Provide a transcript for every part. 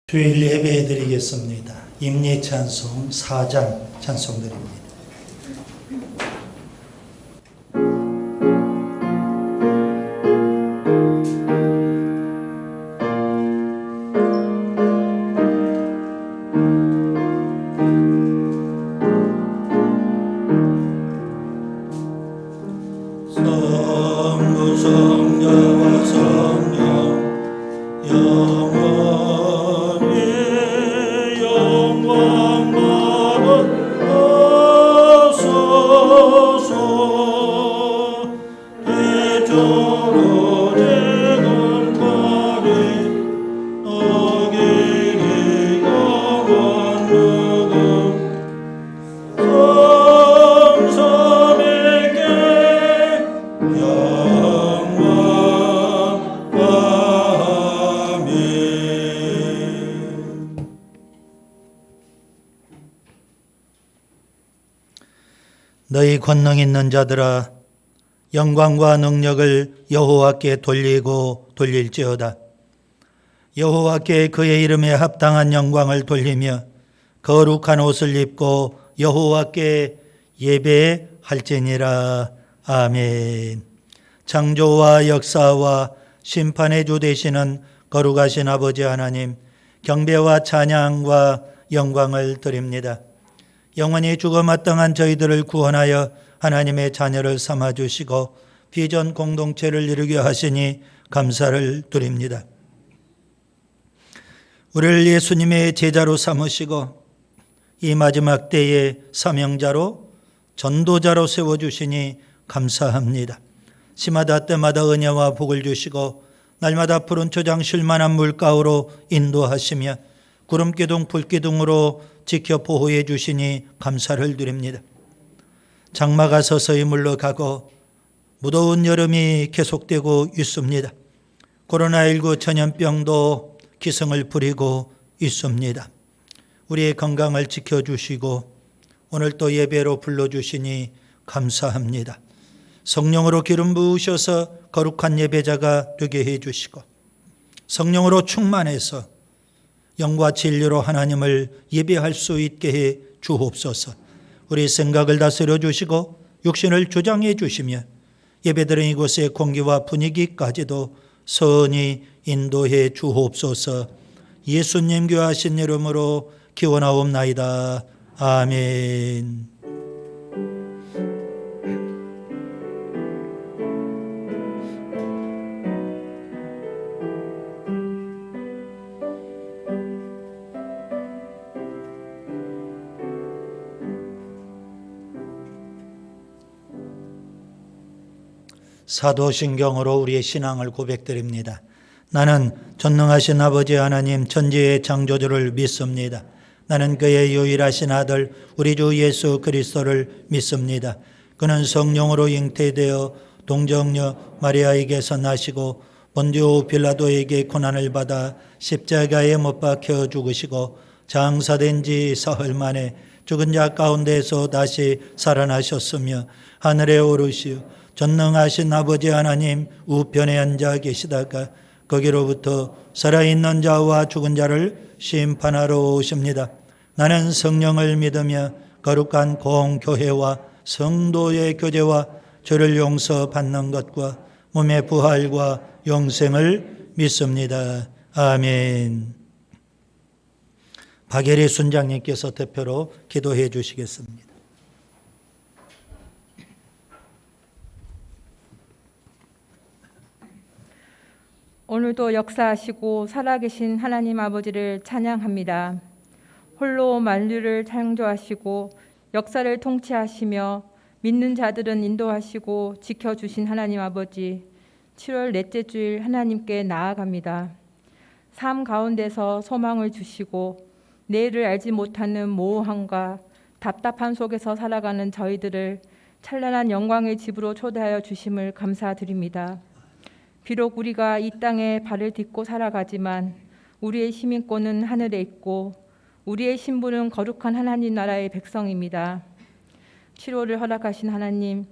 주일 예배 드리겠습니다. 임예찬송 4장 찬송드립니다. 성부 성자와 성령 영원히 영광 받으소서. 대조로 대건거리 너에게 영원 누금 성삼에게 영원 아멘. 너희 권능 있는 자들아, 영광과 능력을 여호와께 돌리고 돌릴지어다. 여호와께 그의 이름에 합당한 영광을 돌리며 거룩한 옷을 입고 여호와께 예배할지니라. 아멘. 창조와 역사와 심판의 주 되시는 거룩하신 아버지 하나님, 경배와 찬양과 영광을 드립니다. 영원히 죽어마땅한 저희들을 구원하여 하나님의 자녀를 삼아주시고 비전 공동체를 이루게 하시니 감사를 드립니다. 우리를 예수님의 제자로 삼으시고 이 마지막 때에 사명자로 전도자로 세워주시니 감사합니다. 시마다 때마다 은혜와 복을 주시고 날마다 푸른 초장 쉴만한 물가로 인도하시며 구름기둥 불기둥으로 지켜 보호해 주시니 감사를 드립니다. 장마가 서서히 물러가고 무더운 여름이 계속되고 있습니다. 코로나19 전염병도 기승을 부리고 있습니다. 우리의 건강을 지켜주시고 오늘 또 예배로 불러주시니 감사합니다. 성령으로 기름 부으셔서 거룩한 예배자가 되게 해주시고 성령으로 충만해서 영과 진리로 하나님을 예배할 수 있게 해 주옵소서. 우리 생각을 다스려 주시고 육신을 주장해 주시며 예배드린 이곳의 공기와 분위기까지도 선히 인도해 주옵소서. 예수님 귀하신 이름으로 기원하옵나이다. 아멘. 사도신경으로 우리의 신앙을 고백드립니다. 나는 전능하신 아버지 하나님 천지의 창조주를 믿습니다. 나는 그의 유일하신 아들 우리 주 예수 그리스도를 믿습니다. 그는 성령으로 잉태되어 동정녀 마리아에게서 나시고 본디오 빌라도에게 고난을 받아 십자가에 못 박혀 죽으시고 장사된 지 사흘 만에 죽은 자 가운데서 다시 살아나셨으며 하늘에 오르시어 전능하신 아버지 하나님 우편에 앉아 계시다가 거기로부터 살아있는 자와 죽은 자를 심판하러 오십니다. 나는 성령을 믿으며 거룩한 공교회와 성도의 교제와 죄를 용서받는 것과 몸의 부활과 영생을 믿습니다. 아멘. 박예리 순장님께서 대표로 기도해 주시겠습니다. 오늘도 역사하시고 살아계신 하나님 아버지를 찬양합니다. 홀로 만유를 창조하시고 역사를 통치하시며 믿는 자들은 인도하시고 지켜주신 하나님 아버지, 7월 넷째 주일 하나님께 나아갑니다. 삶 가운데서 소망을 주시고 내일을 알지 못하는 모호함과 답답한 속에서 살아가는 저희들을 찬란한 영광의 집으로 초대하여 주심을 감사드립니다. 비록 우리가 이 땅에 발을 딛고 살아가지만 우리의 시민권은 하늘에 있고 우리의 신분은 거룩한 하나님 나라의 백성입니다. 치료를 허락하신 하나님,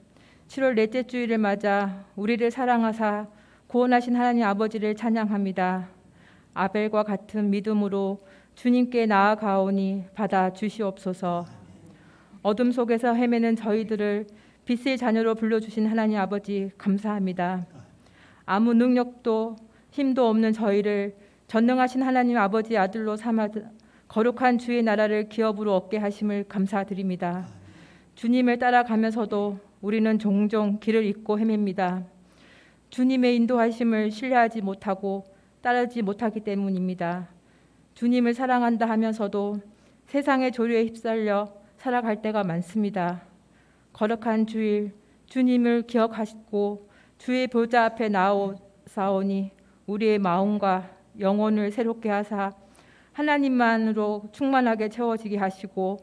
7월 넷째 주일을 맞아 우리를 사랑하사 구원하신 하나님 아버지를 찬양합니다. 아벨과 같은 믿음으로 주님께 나아가오니 받아 주시옵소서. 어둠 속에서 헤매는 저희들을 빛의 자녀로 불러주신 하나님 아버지 감사합니다. 아무 능력도 힘도 없는 저희를 전능하신 하나님 아버지 아들로 삼아 거룩한 주의 나라를 기업으로 얻게 하심을 감사드립니다. 주님을 따라가면서도 우리는 종종 길을 잃고 헤맵니다. 주님의 인도하심을 신뢰하지 못하고 따르지 못하기 때문입니다. 주님을 사랑한다 하면서도 세상의 조류에 휩쓸려 살아갈 때가 많습니다. 거룩한 주일 주님을 기억하시고 주의 보좌 앞에 나오사오니 우리의 마음과 영혼을 새롭게 하사 하나님만으로 충만하게 채워지게 하시고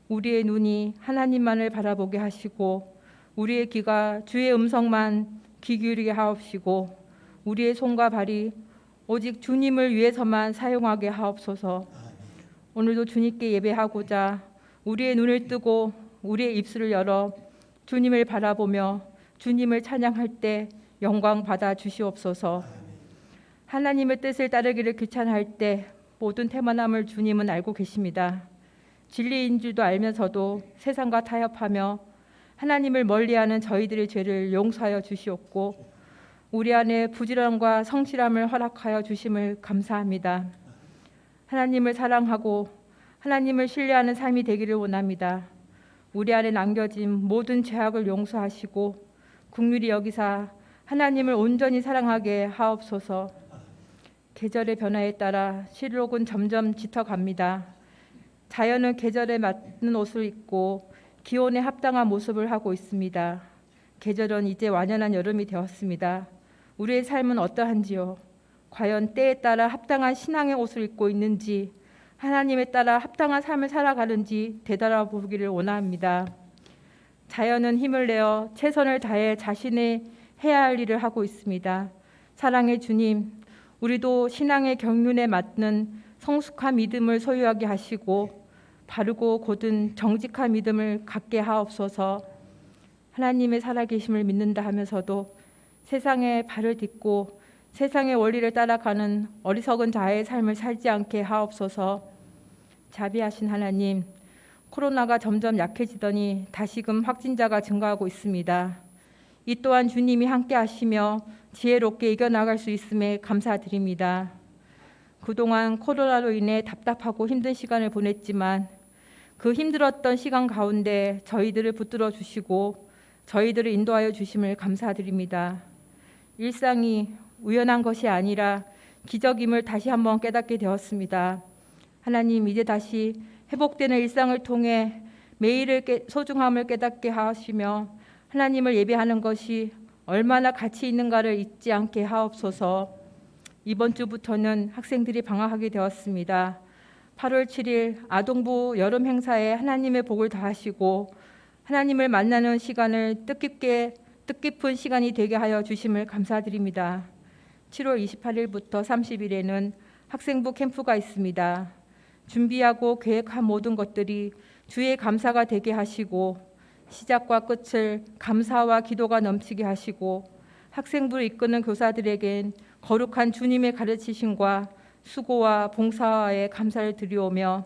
우리의 눈이 하나님만을 바라보게 하시고 우리의 귀가 주의 음성만 귀 기울이게 하옵시고 우리의 손과 발이 오직 주님을 위해서만 사용하게 하옵소서. 오늘도 주님께 예배하고자 우리의 눈을 뜨고 우리의 입술을 열어 주님을 바라보며 주님을 찬양할 때 영광 받아 주시옵소서. 하나님의 뜻을 따르기를 귀찮아할 때 모든 태만함을 주님은 알고 계십니다. 진리인 줄도 알면서도 세상과 타협하며 하나님을 멀리하는 저희들의 죄를 용서하여 주시옵고 우리 안에 부지런함과 성실함을 허락하여 주심을 감사합니다. 하나님을 사랑하고 하나님을 신뢰하는 삶이 되기를 원합니다. 우리 안에 남겨진 모든 죄악을 용서하시고 긍휼히 여기사 하나님을 온전히 사랑하게 하옵소서. 계절의 변화에 따라 실록은 점점 짙어갑니다. 자연은 계절에 맞는 옷을 입고 기온에 합당한 모습을 하고 있습니다. 계절은 이제 완연한 여름이 되었습니다. 우리의 삶은 어떠한지요? 과연 때에 따라 합당한 신앙의 옷을 입고 있는지 하나님에 따라 합당한 삶을 살아가는지 되돌아보기를 원합니다. 자연은 힘을 내어 최선을 다해 자신의 해야 할 일을 하고 있습니다. 사랑의 주님, 우리도 신앙의 경륜에 맞는 성숙한 믿음을 소유하게 하시고 바르고 곧은 정직한 믿음을 갖게 하옵소서. 하나님의 살아계심을 믿는다 하면서도 세상의 발을 딛고 세상의 원리를 따라가는 어리석은 자의 삶을 살지 않게 하옵소서. 자비하신 하나님, 코로나가 점점 약해지더니 다시금 확진자가 증가하고 있습니다. 이 또한 주님이 함께 하시며 지혜롭게 이겨나갈 수 있음에 감사드립니다. 그동안 코로나로 인해 답답하고 힘든 시간을 보냈지만 그 힘들었던 시간 가운데 저희들을 붙들어 주시고 저희들을 인도하여 주심을 감사드립니다. 일상이 우연한 것이 아니라 기적임을 다시 한번 깨닫게 되었습니다. 하나님, 이제 다시 회복되는 일상을 통해 매일의 소중함을 깨닫게 하시며 하나님을 예배하는 것이 얼마나 가치 있는가를 잊지 않게 하옵소서. 이번 주부터는 학생들이 방학하게 되었습니다. 8월 7일 아동부 여름 행사에 하나님의 복을 더하시고 하나님을 만나는 시간을 뜻깊은 시간이 되게 하여 주심을 감사드립니다. 7월 28일부터 30일에는 학생부 캠프가 있습니다. 준비하고 계획한 모든 것들이 주의 감사가 되게 하시고 시작과 끝을 감사와 기도가 넘치게 하시고 학생부를 이끄는 교사들에겐 거룩한 주님의 가르치심과 수고와 봉사에 감사를 드리오며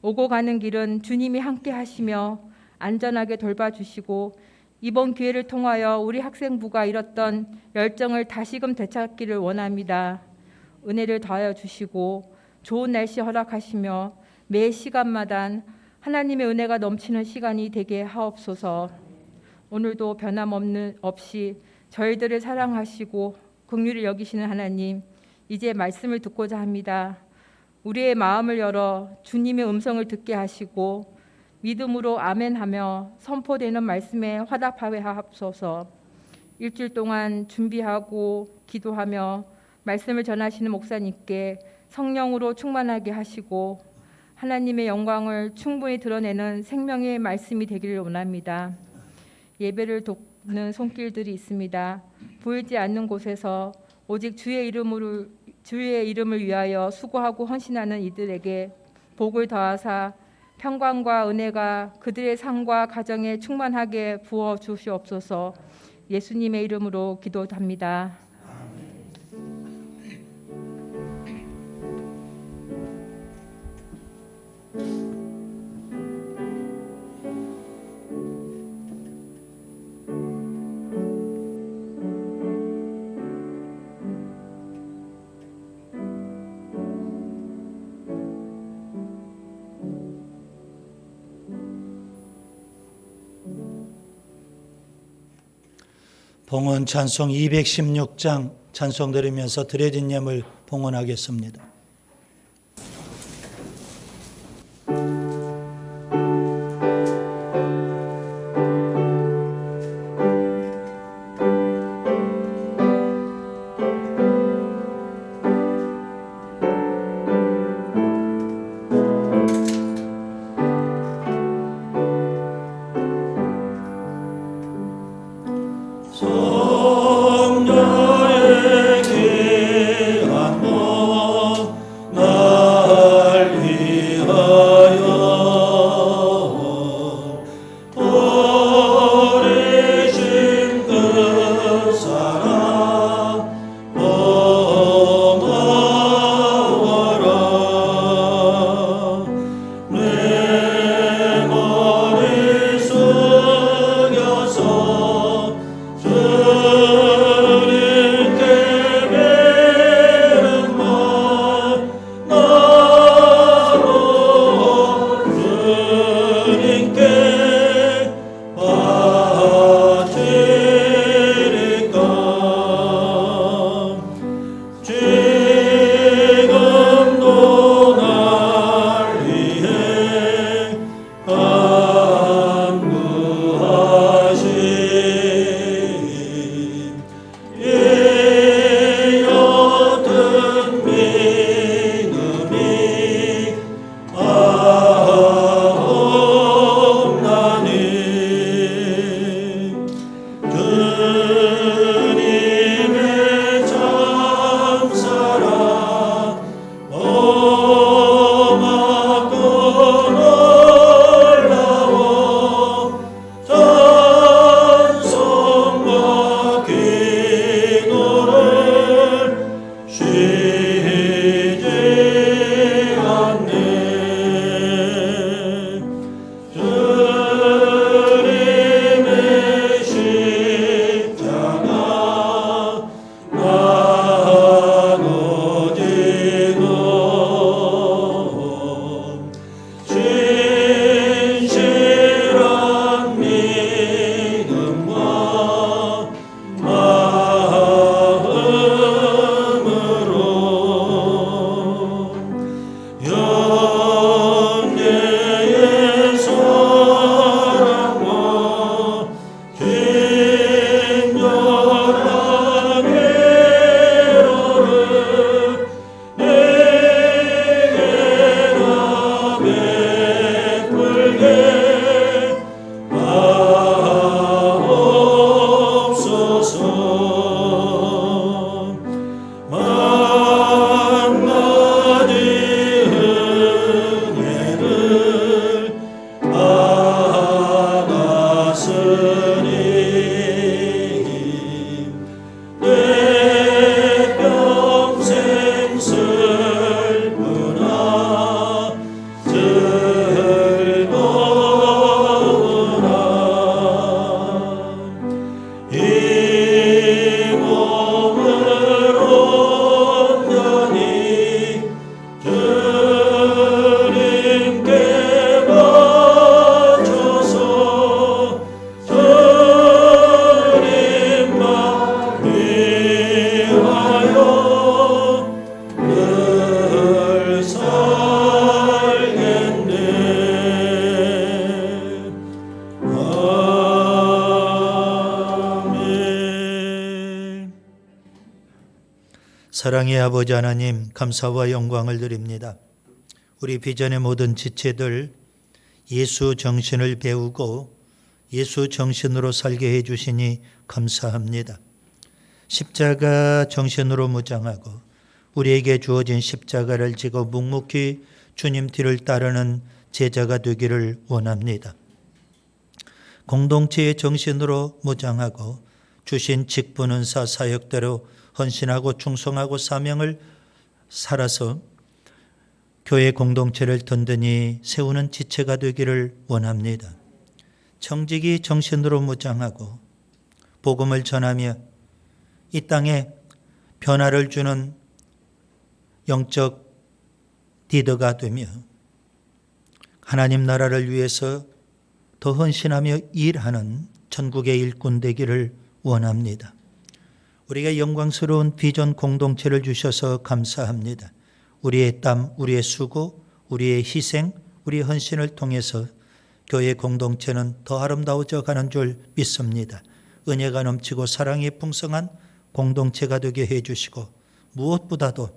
오고 가는 길은 주님이 함께 하시며 안전하게 돌봐주시고 이번 기회를 통하여 우리 학생부가 잃었던 열정을 다시금 되찾기를 원합니다. 은혜를 더하여 주시고 좋은 날씨 허락하시며 매 시간마다 하나님의 은혜가 넘치는 시간이 되게 하옵소서. 오늘도 변함없이 저희들을 사랑하시고 긍휼히 여기시는 하나님, 이제 말씀을 듣고자 합니다. 우리의 마음을 열어 주님의 음성을 듣게 하시고 믿음으로 아멘하며 선포되는 말씀에 화답하게 하옵소서. 일주일 동안 준비하고 기도하며 말씀을 전하시는 목사님께 성령으로 충만하게 하시고 하나님의 영광을 충분히 드러내는 생명의 말씀이 되기를 원합니다. 예배를 돕는 손길들이 있습니다. 보이지 않는 곳에서 오직 주의 이름을 위하여 수고하고 헌신하는 이들에게 복을 더하사 평강과 은혜가 그들의 삶과 가정에 충만하게 부어 주시옵소서. 예수님의 이름으로 기도합니다. 봉헌 찬송 216장 찬송 드리면서 드려진 예물 봉헌하겠습니다. 사랑의 아버지 하나님, 감사와 영광을 드립니다. 우리 비전의 모든 지체들 예수 정신을 배우고 예수 정신으로 살게 해주시니 감사합니다. 십자가 정신으로 무장하고 우리에게 주어진 십자가를 지고 묵묵히 주님 뒤를 따르는 제자가 되기를 원합니다. 공동체의 정신으로 무장하고 주신 직분 은사 사역대로 헌신하고 충성하고 사명을 살아서 교회 공동체를 든든히 세우는 지체가 되기를 원합니다. 청지기 정신으로 무장하고 복음을 전하며 이 땅에 변화를 주는 영적 리더가 되며 하나님 나라를 위해서 더 헌신하며 일하는 천국의 일꾼 되기를 원합니다. 우리가 영광스러운 비전 공동체를 주셔서 감사합니다. 우리의 땀, 우리의 수고, 우리의 희생, 우리의 헌신을 통해서 교회 공동체는 더 아름다워져 가는 줄 믿습니다. 은혜가 넘치고 사랑이 풍성한 공동체가 되게 해주시고 무엇보다도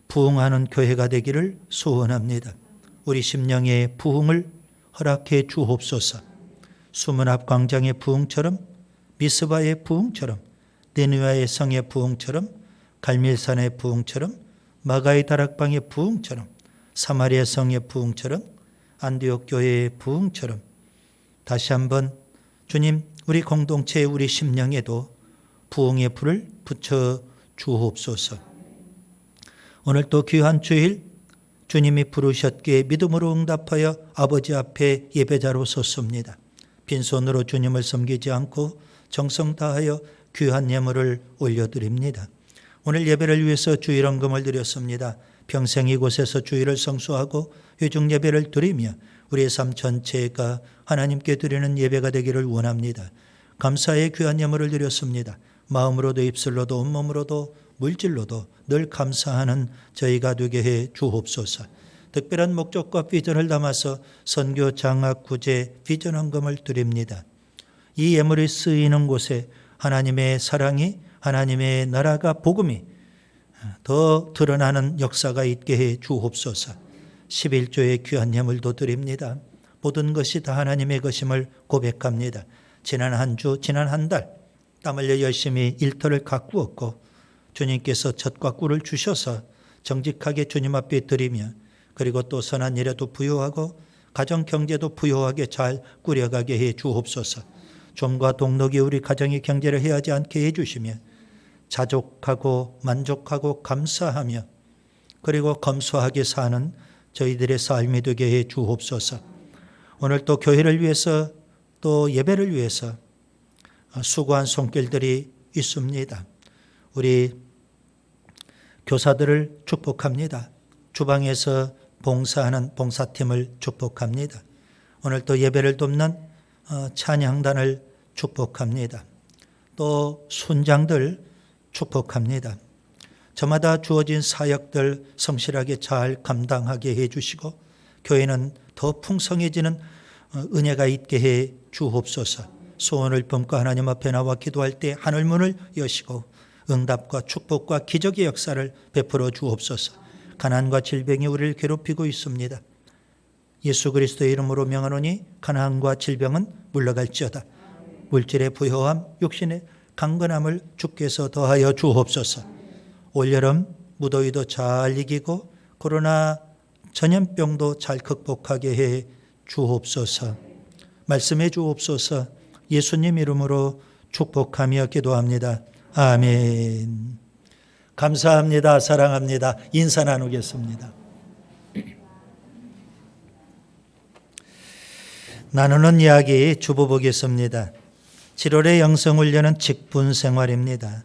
부흥하는 교회가 되기를 소원합니다. 우리 심령의 부흥을 허락해 주옵소서. 수문앞 광장의 부흥처럼, 미스바의 부흥처럼, 느느웨의 성의 부흥처럼, 갈멜산의 부흥처럼, 마가의 다락방의 부흥처럼, 사마리아 성의 부흥처럼, 안디옥 교회의 부흥처럼 다시 한번 주님, 우리 공동체의 우리 심령에도 부흥의 불을 붙여 주옵소서. 오늘 또 귀한 주일 주님이 부르셨기에 믿음으로 응답하여 아버지 앞에 예배자로 섰습니다. 빈손으로 주님을 섬기지 않고 정성 다하여 귀한 예물을 올려드립니다. 오늘 예배를 위해서 주일 헌금을 드렸습니다. 평생 이곳에서 주일을 성수하고 회중 예배를 드리며 우리의 삶 전체가 하나님께 드리는 예배가 되기를 원합니다. 감사의 귀한 예물을 드렸습니다. 마음으로도 입술로도 온몸으로도 물질로도 늘 감사하는 저희가 되게 해 주옵소서. 특별한 목적과 비전을 담아서 선교 장학 구제 비전 헌금을 드립니다. 이 예물이 쓰이는 곳에 하나님의 사랑이, 하나님의 나라가, 복음이 더 드러나는 역사가 있게 해 주옵소서. 11조의 귀한 예물도 드립니다. 모든 것이 다 하나님의 것임을 고백합니다. 지난 한 주, 지난 한 달 땀 흘려 열심히 일터를 가꾸었고 주님께서 젖과 꿀을 주셔서 정직하게 주님 앞에 드리며 그리고 또 선한 일에도 부요하고 가정 경제도 부요하게 잘 꾸려가게 해 주옵소서. 좀과 동록이 우리 가정의 경제를 해하지 않게 해 주시며 자족하고 만족하고 감사하며 그리고 검소하게 사는 저희들의 삶이 되게 해 주옵소서. 오늘 또 교회를 위해서 또 예배를 위해서 수고한 손길들이 있습니다. 우리 교사들을 축복합니다. 주방에서 봉사하는 봉사팀을 축복합니다. 오늘 또 예배를 돕는 찬양단을 축복합니다. 또 순장들 축복합니다. 저마다 주어진 사역들 성실하게 잘 감당하게 해주시고 교회는 더 풍성해지는 은혜가 있게 해 주옵소서. 소원을 품고 하나님 앞에 나와 기도할 때 하늘문을 여시고 응답과 축복과 기적의 역사를 베풀어 주옵소서. 가난과 질병이 우리를 괴롭히고 있습니다. 예수 그리스도의 이름으로 명하노니 가난과 질병은 물러갈지어다. 물질의 부요함, 육신의 강건함을 주께서 더하여 주옵소서. 올여름 무더위도 잘 이기고 코로나 전염병도 잘 극복하게 해 주옵소서. 말씀해 주옵소서. 예수님 이름으로 축복하며 기도합니다. 아멘. 감사합니다. 사랑합니다. 인사 나누겠습니다. 나누는 이야기 주보 보겠습니다. 7월의 영성훈련은 직분 생활입니다.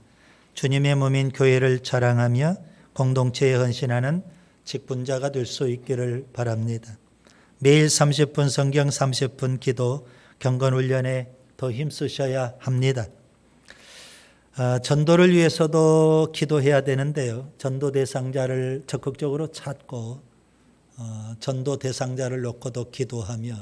주님의 몸인 교회를 자랑하며 공동체에 헌신하는 직분자가 될 수 있기를 바랍니다. 매일 30분 성경, 30분 기도, 경건훈련에 더 힘쓰셔야 합니다. 전도를 위해서도 기도해야 되는데요. 전도 대상자를 적극적으로 찾고 전도 대상자를 놓고도 기도하며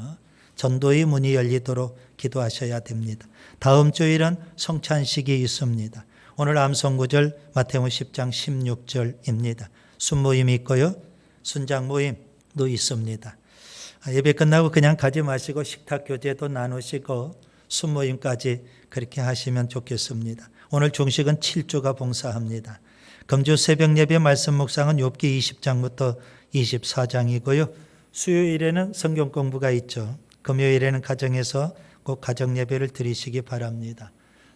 전도의 문이 열리도록 기도하셔야 됩니다. 다음 주일은 성찬식이 있습니다. 오늘 암송구절 마태복음 10장 16절입니다. 순모임이 있고요. 순장 모임도 있습니다. 예배 끝나고 그냥 가지 마시고 식탁 교제도 나누시고 순모임까지 그렇게 하시면 좋겠습니다. 오늘 중식은 7조가 봉사합니다. 금주 새벽 예배 말씀 묵상은 욥기 20장부터 24장이고요. 수요일에는 성경 공부가 있죠. 금요일에는 가정에서 꼭 가정 예배를 드리시기 바랍니다.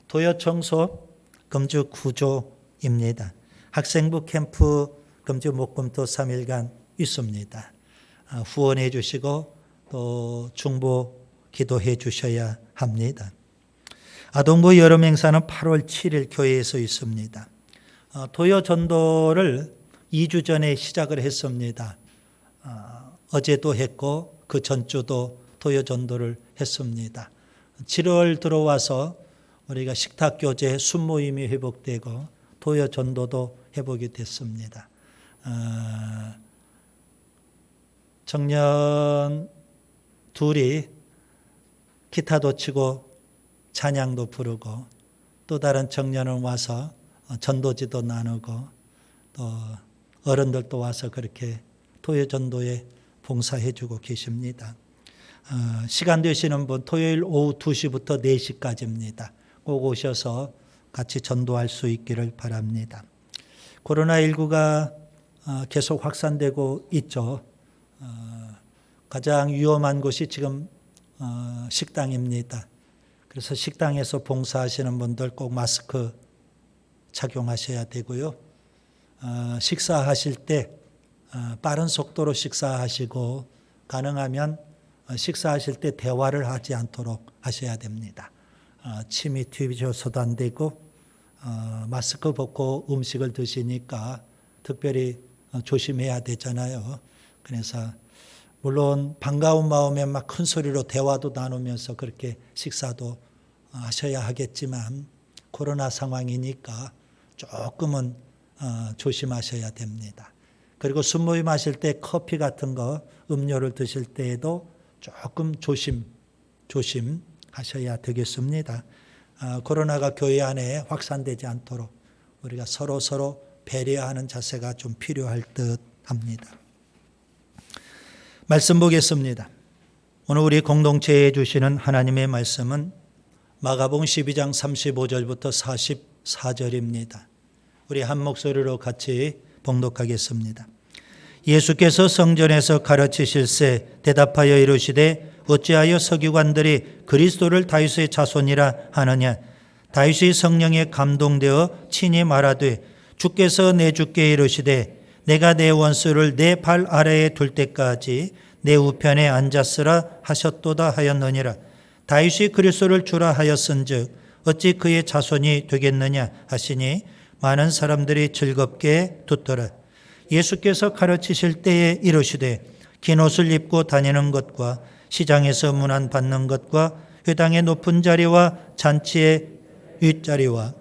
도요 청소 금주 구조입니다. 학생부 캠프 금주 목금토 3일간 있습니다. 후원해 주시고 또 중보 기도해 주셔야 합니다. 아동부 여름 행사는 8월 7일 교회에서 있습니다. 도요 전도를 2주 전에 시작을 했습니다. 어제도 했고 그 전주도 도요 전도를 했습니다. 7월 들어와서 우리가 식탁 교제 순모임이 회복되고 도요 전도도 회복이 됐습니다. 청년 둘이 기타도 치고 찬양도 부르고 또 다른 청년은 와서 전도지도 나누고 또 어른들도 와서 그렇게 도요 전도에 봉사해 주고 계십니다. 시간 되시는 분 토요일 오후 2시부터 4시까지입니다. 꼭 오셔서 같이 전도할 수 있기를 바랍니다. 코로나19가 계속 확산되고 있죠. 가장 위험한 곳이 지금 식당입니다. 그래서 식당에서 봉사하시는 분들 꼭 마스크 착용하셔야 되고요. 식사하실 때 빠른 속도로 식사하시고 가능하면 식사하실 때 대화를 하지 않도록 하셔야 됩니다. 침이 튀셔서도 안 되고 마스크 벗고 음식을 드시니까 특별히 조심해야 되잖아요. 그래서 물론 반가운 마음에 막 큰 소리로 대화도 나누면서 그렇게 식사도 하셔야 하겠지만 코로나 상황이니까 조금은 조심하셔야 됩니다. 그리고 술모임 하실 때 커피 같은 거 음료를 드실 때에도 조금 조심하셔야 되겠습니다. 코로나가 교회 안에 확산되지 않도록 우리가 서로 배려하는 자세가 좀 필요할 듯 합니다. 말씀 보겠습니다. 오늘 우리 공동체에 주시는 하나님의 말씀은 마가복음 12장 35절부터 44절입니다. 우리 한 목소리로 같이 봉독하겠습니다. 예수께서 성전에서 가르치실새 대답하여 이르시되 어찌하여 서기관들이 그리스도를 다윗의 자손이라 하느냐. 다윗이 성령에 감동되어 친히 말하되 주께서 내 주께 이르시되 내가 내 원수를 내 발 아래에 둘 때까지 내 우편에 앉았으라 하셨도다 하였느니라. 다윗이 그리스도를 주라 하였은즉 어찌 그의 자손이 되겠느냐 하시니 많은 사람들이 즐겁게 듣더라. 예수께서 가르치실 때에 이르시되 긴 옷을 입고 다니는 것과 시장에서 문안 받는 것과 회당의 높은 자리와 잔치의 윗자리와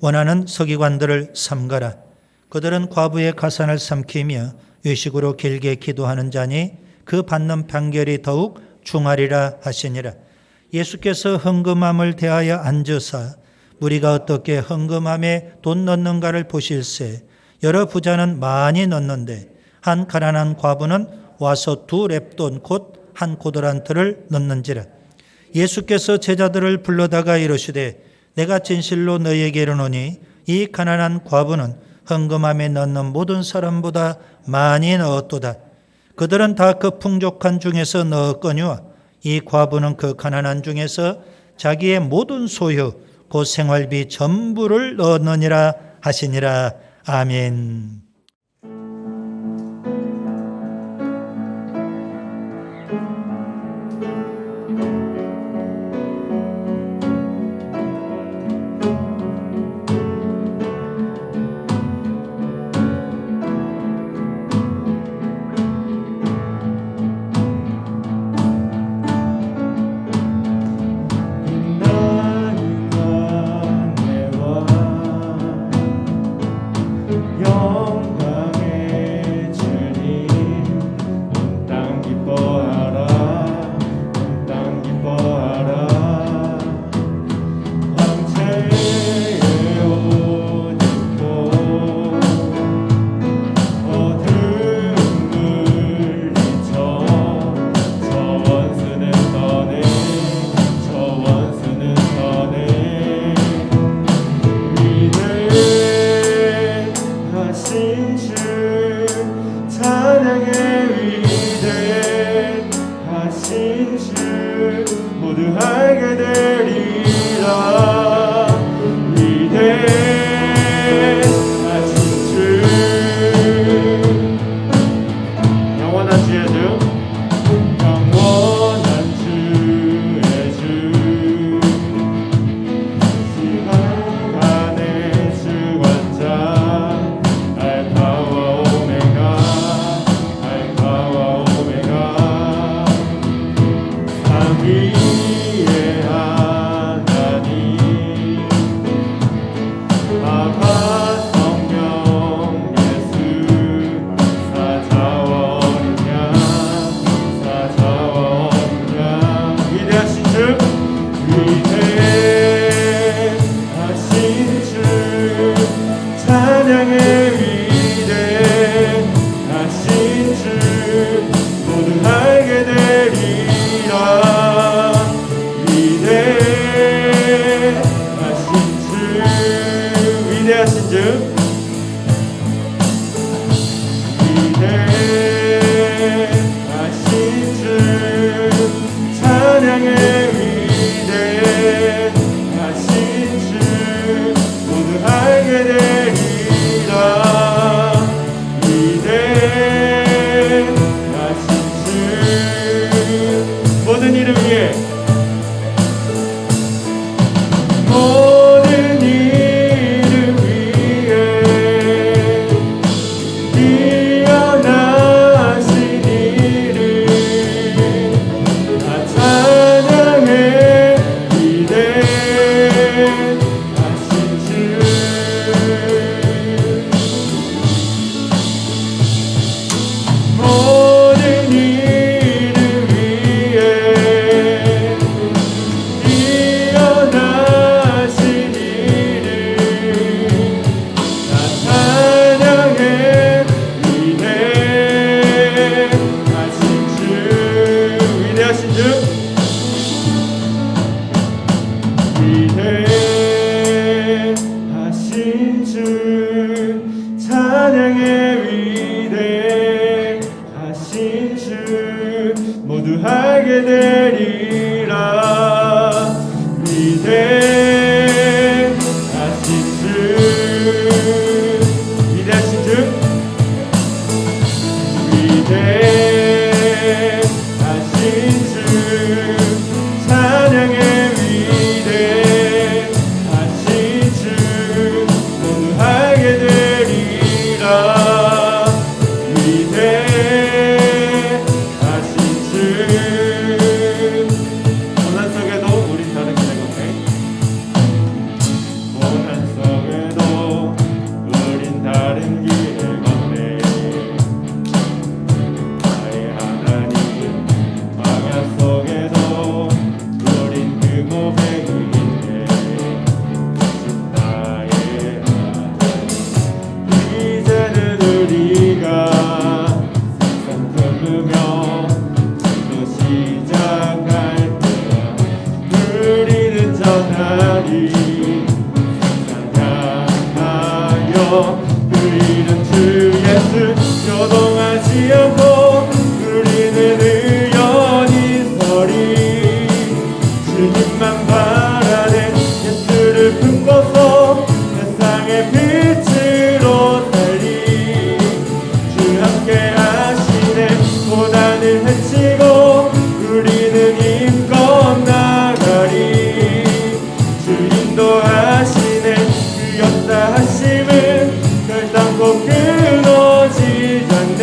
원하는 서기관들을 삼가라. 그들은 과부의 가산을 삼키며 의식으로 길게 기도하는 자니 그 받는 판결이 더욱 중하리라 하시니라. 예수께서 헌금함을 대하여 앉으사 무리가 어떻게 헌금함에 돈 넣는가를 보실세 여러 부자는 많이 넣는데 한 가난한 과부는 와서 2렙돈 곧 한 고드란트를 넣는지라. 예수께서 제자들을 불러다가 이르시되 내가 진실로 너희에게 이르노니 이 가난한 과부는 헌금함에 넣는 모든 사람보다 많이 넣었도다. 그들은 다 그 풍족한 중에서 넣었거니와 이 과부는 그 가난한 중에서 자기의 모든 소유 곧 생활비 전부를 넣었느니라 하시니라. 아멘. 영 전하리 찬양하여 그 이름 주 예수 요동하지 않고 우리는 의연히 서리 주님만 바라네 예수를 품고서 세상의 빛으로 살리 주 함께 하시네 고난을 헤치고 우리는 힘껏 나가리 주 인도하시네 그 역사하심은 결단코 끊어지지 않네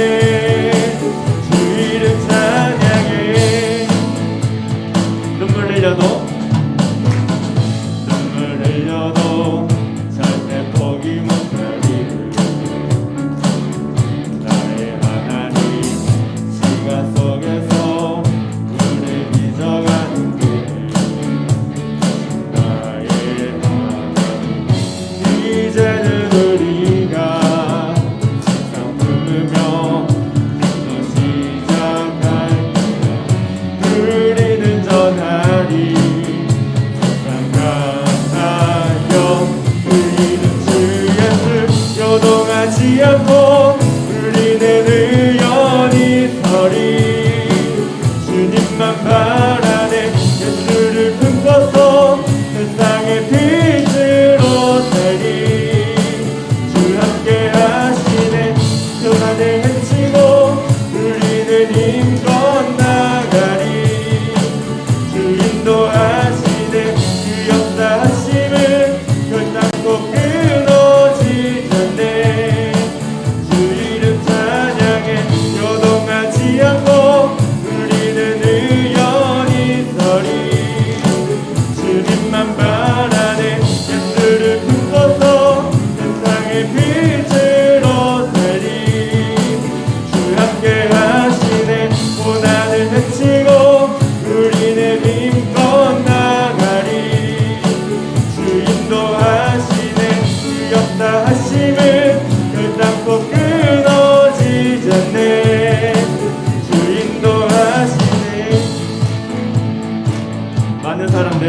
주 이름 찬양해 눈물 흘려도 절대 포기 못하리를 나의 하나님 시간 속에서 우리 빚어가는 길 나의 하나님 이제는 우리가 세상 품으며 또 시작할까 우리는 전하리 요동하지 않고 우리는 의연히 서리 주님만 바라네 예수를 품고서 세상의 빛으로 살리 주 함께 하시네 고난을 헤치고 우리는 힘껏 나가리 주 인도하시네 그 역사하심은 결단코 끊어지지 않네 주 이름 찬양해 요동하지 않고 우리는 의연히 서리 주님만 바라네 예수를 품고서 세상의 빛으로 살리 주 함께 하시네 고난을 헤치고 우리는 힘껏 나가리 주 인도하시네 그 역사하심은 결단코 끊어지지 않네 주 인도하시네 많은 사람들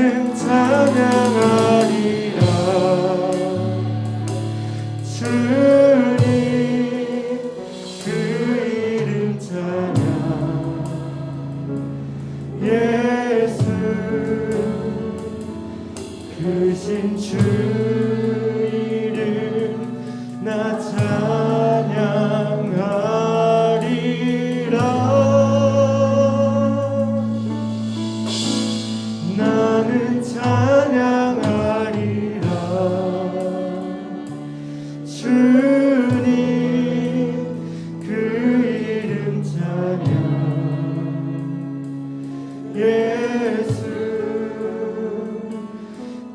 나는 찬양하리라. 주님 그 이름 찬양. 예수 크신 주 이름 나 찬양하리라. 나는 찬양하리라. 주님 그 이름 찬양. 예수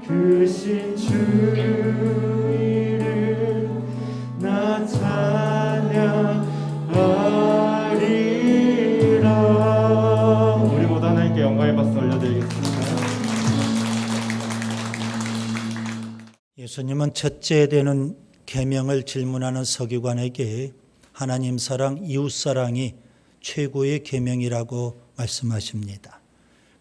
크신 주 이름 나 찬양하리라. 우리 모두 하나님께 영광의 박수 올려드리겠습니다. 예수님은 첫째 되는 계명을 질문하는 서기관에게 하나님 사랑, 이웃 사랑이 최고의 계명이라고 말씀하십니다.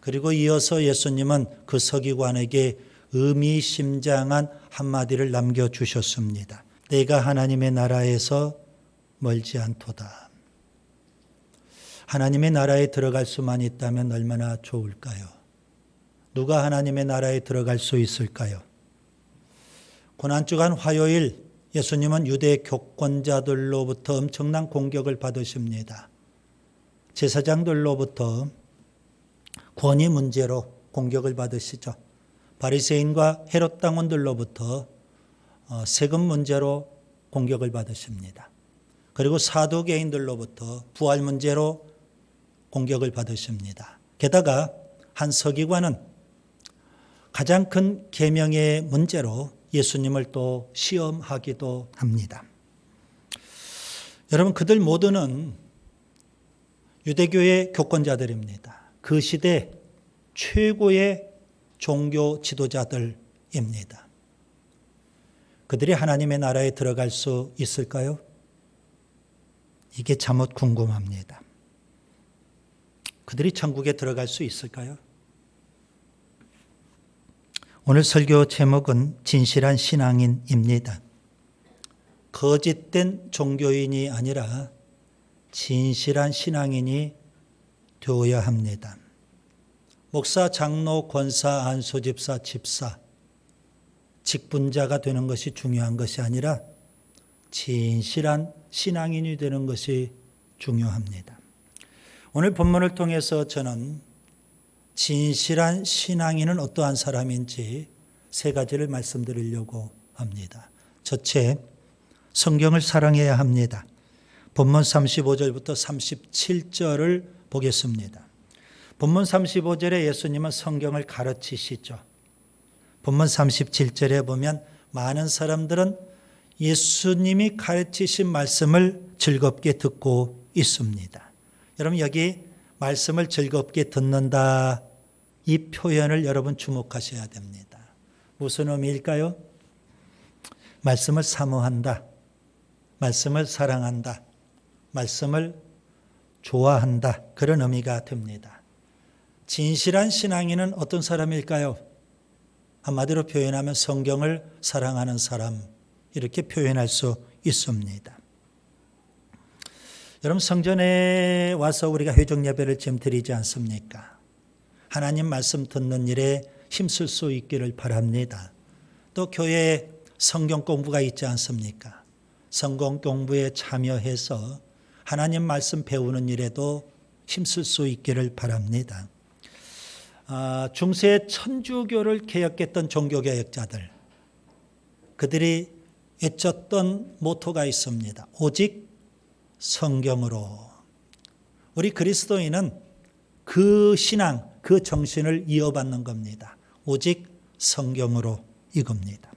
그리고 이어서 예수님은 그 서기관에게 의미심장한 한마디를 남겨주셨습니다. 내가 하나님의 나라에서 멀지 않도다. 하나님의 나라에 들어갈 수만 있다면 얼마나 좋을까요? 누가 하나님의 나라에 들어갈 수 있을까요? 고난주간 화요일 예수님은 유대 교권자들로부터 엄청난 공격을 받으십니다. 제사장들로부터 권위 문제로 공격을 받으시죠. 바리새인과 헤롯 당원들로부터 세금 문제로 공격을 받으십니다. 그리고 사두개인들로부터 부활 문제로 공격을 받으십니다. 게다가 한 서기관은 가장 큰 계명의 문제로 예수님을 또 시험하기도 합니다. 여러분, 그들 모두는 유대교의 교권자들입니다. 그 시대 최고의 종교 지도자들입니다. 그들이 하나님의 나라에 들어갈 수 있을까요? 이게 참으로 궁금합니다. 그들이 천국에 들어갈 수 있을까요? 오늘 설교 제목은 진실한 신앙인입니다. 거짓된 종교인이 아니라 진실한 신앙인이 되어야 합니다. 목사, 장로, 권사, 안수, 집사, 집사, 직분자가 되는 것이 중요한 것이 아니라 진실한 신앙인이 되는 것이 중요합니다. 오늘 본문을 통해서 저는 진실한 신앙인은 어떠한 사람인지 세 가지를 말씀드리려고 합니다. 첫째, 성경을 사랑해야 합니다. 본문 35절부터 37절을 보겠습니다. 본문 35절에 예수님은 성경을 가르치시죠. 본문 37절에 보면 많은 사람들은 예수님이 가르치신 말씀을 즐겁게 듣고 있습니다. 여러분, 여기 말씀을 즐겁게 듣는다, 이 표현을 여러분 주목하셔야 됩니다. 무슨 의미일까요? 말씀을 사모한다, 말씀을 사랑한다, 말씀을 좋아한다, 그런 의미가 됩니다. 진실한 신앙인은 어떤 사람일까요? 한마디로 표현하면 성경을 사랑하는 사람, 이렇게 표현할 수 있습니다. 여러분, 성전에 와서 우리가 회중 예배를 지금 드리지 않습니까? 하나님 말씀 듣는 일에 힘쓸 수 있기를 바랍니다. 또 교회에 성경 공부가 있지 않습니까? 성경 공부에 참여해서 하나님 말씀 배우는 일에도 힘쓸 수 있기를 바랍니다. 중세 천주교를 개혁했던 종교개혁자들, 그들이 외쳤던 모토가 있습니다. 오직 성경으로. 우리 그리스도인은 그 신앙, 그 정신을 이어받는 겁니다. 오직 성경으로, 이겁니다.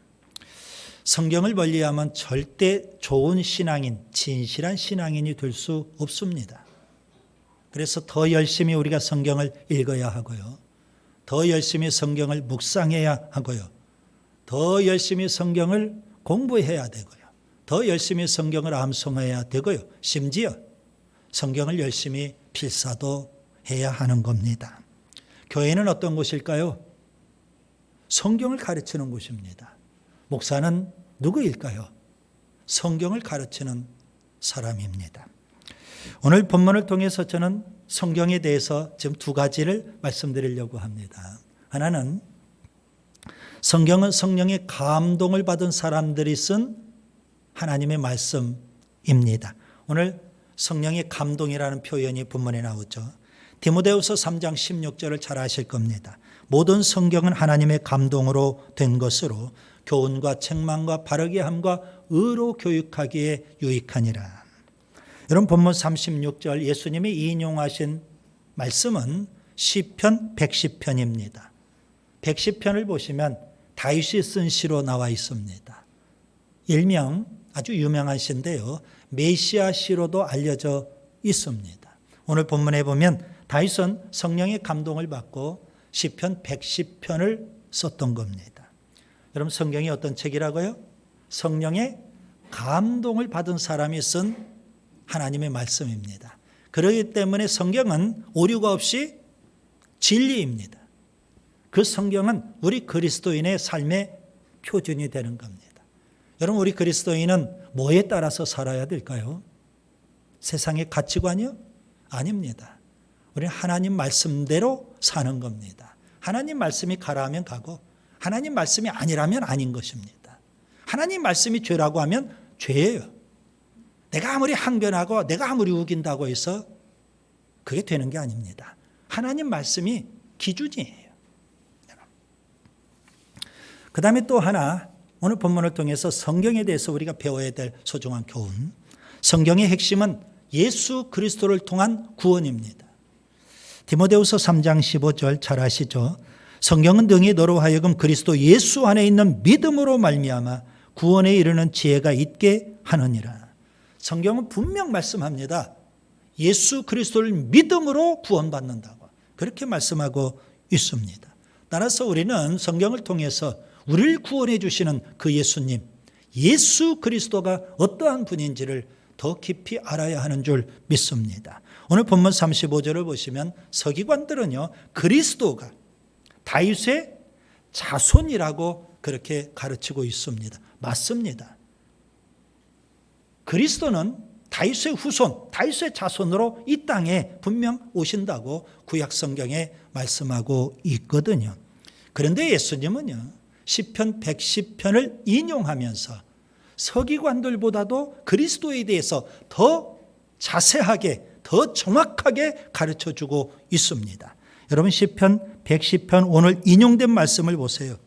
성경을 멀리하면 절대 좋은 신앙인, 진실한 신앙인이 될 수 없습니다. 그래서 더 열심히 우리가 성경을 읽어야 하고요. 더 열심히 성경을 묵상해야 하고요. 더 열심히 성경을 공부해야 되고요. 더 열심히 성경을 암송해야 되고요. 심지어 성경을 열심히 필사도 해야 하는 겁니다. 교회는 어떤 곳일까요? 성경을 가르치는 곳입니다. 목사는 누구일까요? 성경을 가르치는 사람입니다. 오늘 본문을 통해서 저는 성경에 대해서 지금 두 가지를 말씀드리려고 합니다. 하나는 성경은 성령의 감동을 받은 사람들이 쓴 하나님의 말씀입니다. 오늘 성령의 감동이라는 표현이 본문에 나오죠. 디모데후서 3장 16절을 잘 아실 겁니다. 모든 성경은 하나님의 감동으로 된 것으로 교훈과 책망과 바르게 함과 의로 교육하기에 유익하니라. 여러분 본문 36절 예수님이 인용하신 말씀은 시편 110편입니다. 110편을 보시면 다윗이 쓴 시로 나와 있습니다. 일명 아주 유명한 시인데요. 메시아 시로도 알려져 있습니다. 오늘 본문에 보면 다윗은 성령의 감동을 받고 시편 110편을 썼던 겁니다. 여러분 성경이 어떤 책이라고요? 성령의 감동을 받은 사람이 쓴 하나님의 말씀입니다. 그렇기 때문에 성경은 오류가 없이 진리입니다. 그 성경은 우리 그리스도인의 삶의 표준이 되는 겁니다. 여러분 우리 그리스도인은 뭐에 따라서 살아야 될까요? 세상의 가치관이요? 아닙니다. 우리는 하나님 말씀대로 사는 겁니다. 하나님 말씀이 가라하면 가고 하나님 말씀이 아니라면 아닌 것입니다. 하나님 말씀이 죄라고 하면 죄예요. 내가 아무리 항변하고 내가 아무리 우긴다고 해서 그게 되는 게 아닙니다. 하나님 말씀이 기준이에요. 그 다음에 또 하나 오늘 본문을 통해서 성경에 대해서 우리가 배워야 될 소중한 교훈. 성경의 핵심은 예수 그리스도를 통한 구원입니다. 디모데후서 3장 15절 잘 아시죠? 성경은 등이 너로 하여금 그리스도 예수 안에 있는 믿음으로 말미암아 구원에 이르는 지혜가 있게 하느니라. 성경은 분명 말씀합니다. 예수 그리스도를 믿음으로 구원받는다고 그렇게 말씀하고 있습니다. 따라서 우리는 성경을 통해서 우리를 구원해 주시는 그 예수님, 예수 그리스도가 어떠한 분인지를 더 깊이 알아야 하는 줄 믿습니다. 오늘 본문 35절을 보시면 서기관들은요 그리스도가 다윗의 자손이라고 그렇게 가르치고 있습니다. 맞습니다. 그리스도는 다윗의 후손, 다윗의 자손으로 이 땅에 분명 오신다고 구약 성경에 말씀하고 있거든요. 그런데 예수님은요 시편 110편을 인용하면서 서기관들보다도 그리스도에 대해서 더 자세하게 더 정확하게 가르쳐주고 있습니다. 여러분 시편 110편 오늘 인용된 말씀을 보세요.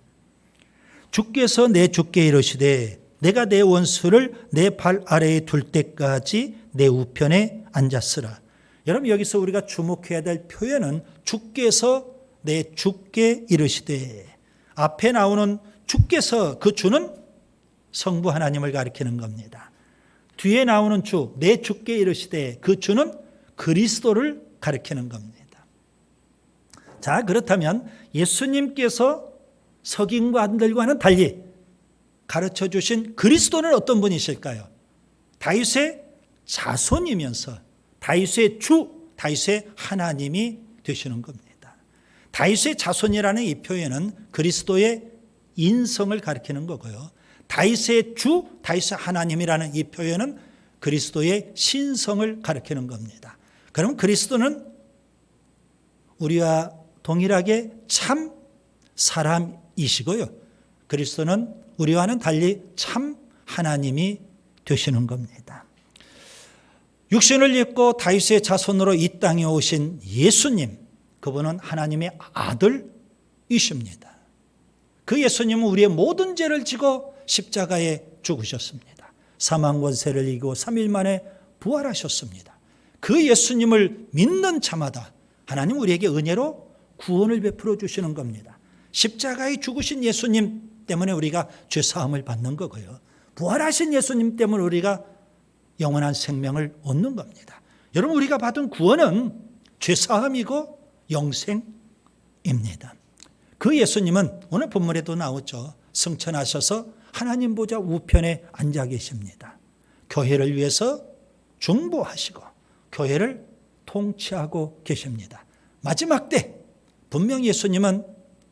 주께서 내 주께 이르시되 내가 내 원수를 내 발 아래에 둘 때까지 내 우편에 앉았으라. 여러분 여기서 우리가 주목해야 될 표현은 주께서 내 주께 이르시되, 앞에 나오는 주께서, 그 주는 성부 하나님을 가리키는 겁니다. 뒤에 나오는 주, 내 주께 이르시되, 그 주는 그리스도를 가리키는 겁니다. 자, 그렇다면 예수님께서 서기관들과는 달리 가르쳐 주신 그리스도는 어떤 분이실까요? 다윗의 자손이면서 다윗의 주, 다윗의 하나님이 되시는 겁니다. 다윗의 자손이라는 이 표현은 그리스도의 인성을 가리키는 거고요. 다윗의 주, 다윗의 하나님이라는 이 표현은 그리스도의 신성을 가리키는 겁니다. 그럼 그리스도는 우리와 동일하게 참 사람이시고요. 그리스도는 우리와는 달리 참 하나님이 되시는 겁니다. 육신을 입고 다윗의 자손으로 이 땅에 오신 예수님, 그분은 하나님의 아들이십니다. 그 예수님은 우리의 모든 죄를 지고 십자가에 죽으셨습니다. 사망 권세를 이기고 3일 만에 부활하셨습니다. 그 예수님을 믿는 자마다 하나님 우리에게 은혜로 구원을 베풀어 주시는 겁니다. 십자가에 죽으신 예수님 때문에 우리가 죄사함을 받는 거고요. 부활하신 예수님 때문에 우리가 영원한 생명을 얻는 겁니다. 여러분 우리가 받은 구원은 죄사함이고 영생입니다. 그 예수님은 오늘 본문에도 나오죠. 승천하셔서 하나님 보좌 우편에 앉아 계십니다. 교회를 위해서 중보하시고 교회를 통치하고 계십니다. 마지막 때 분명 예수님은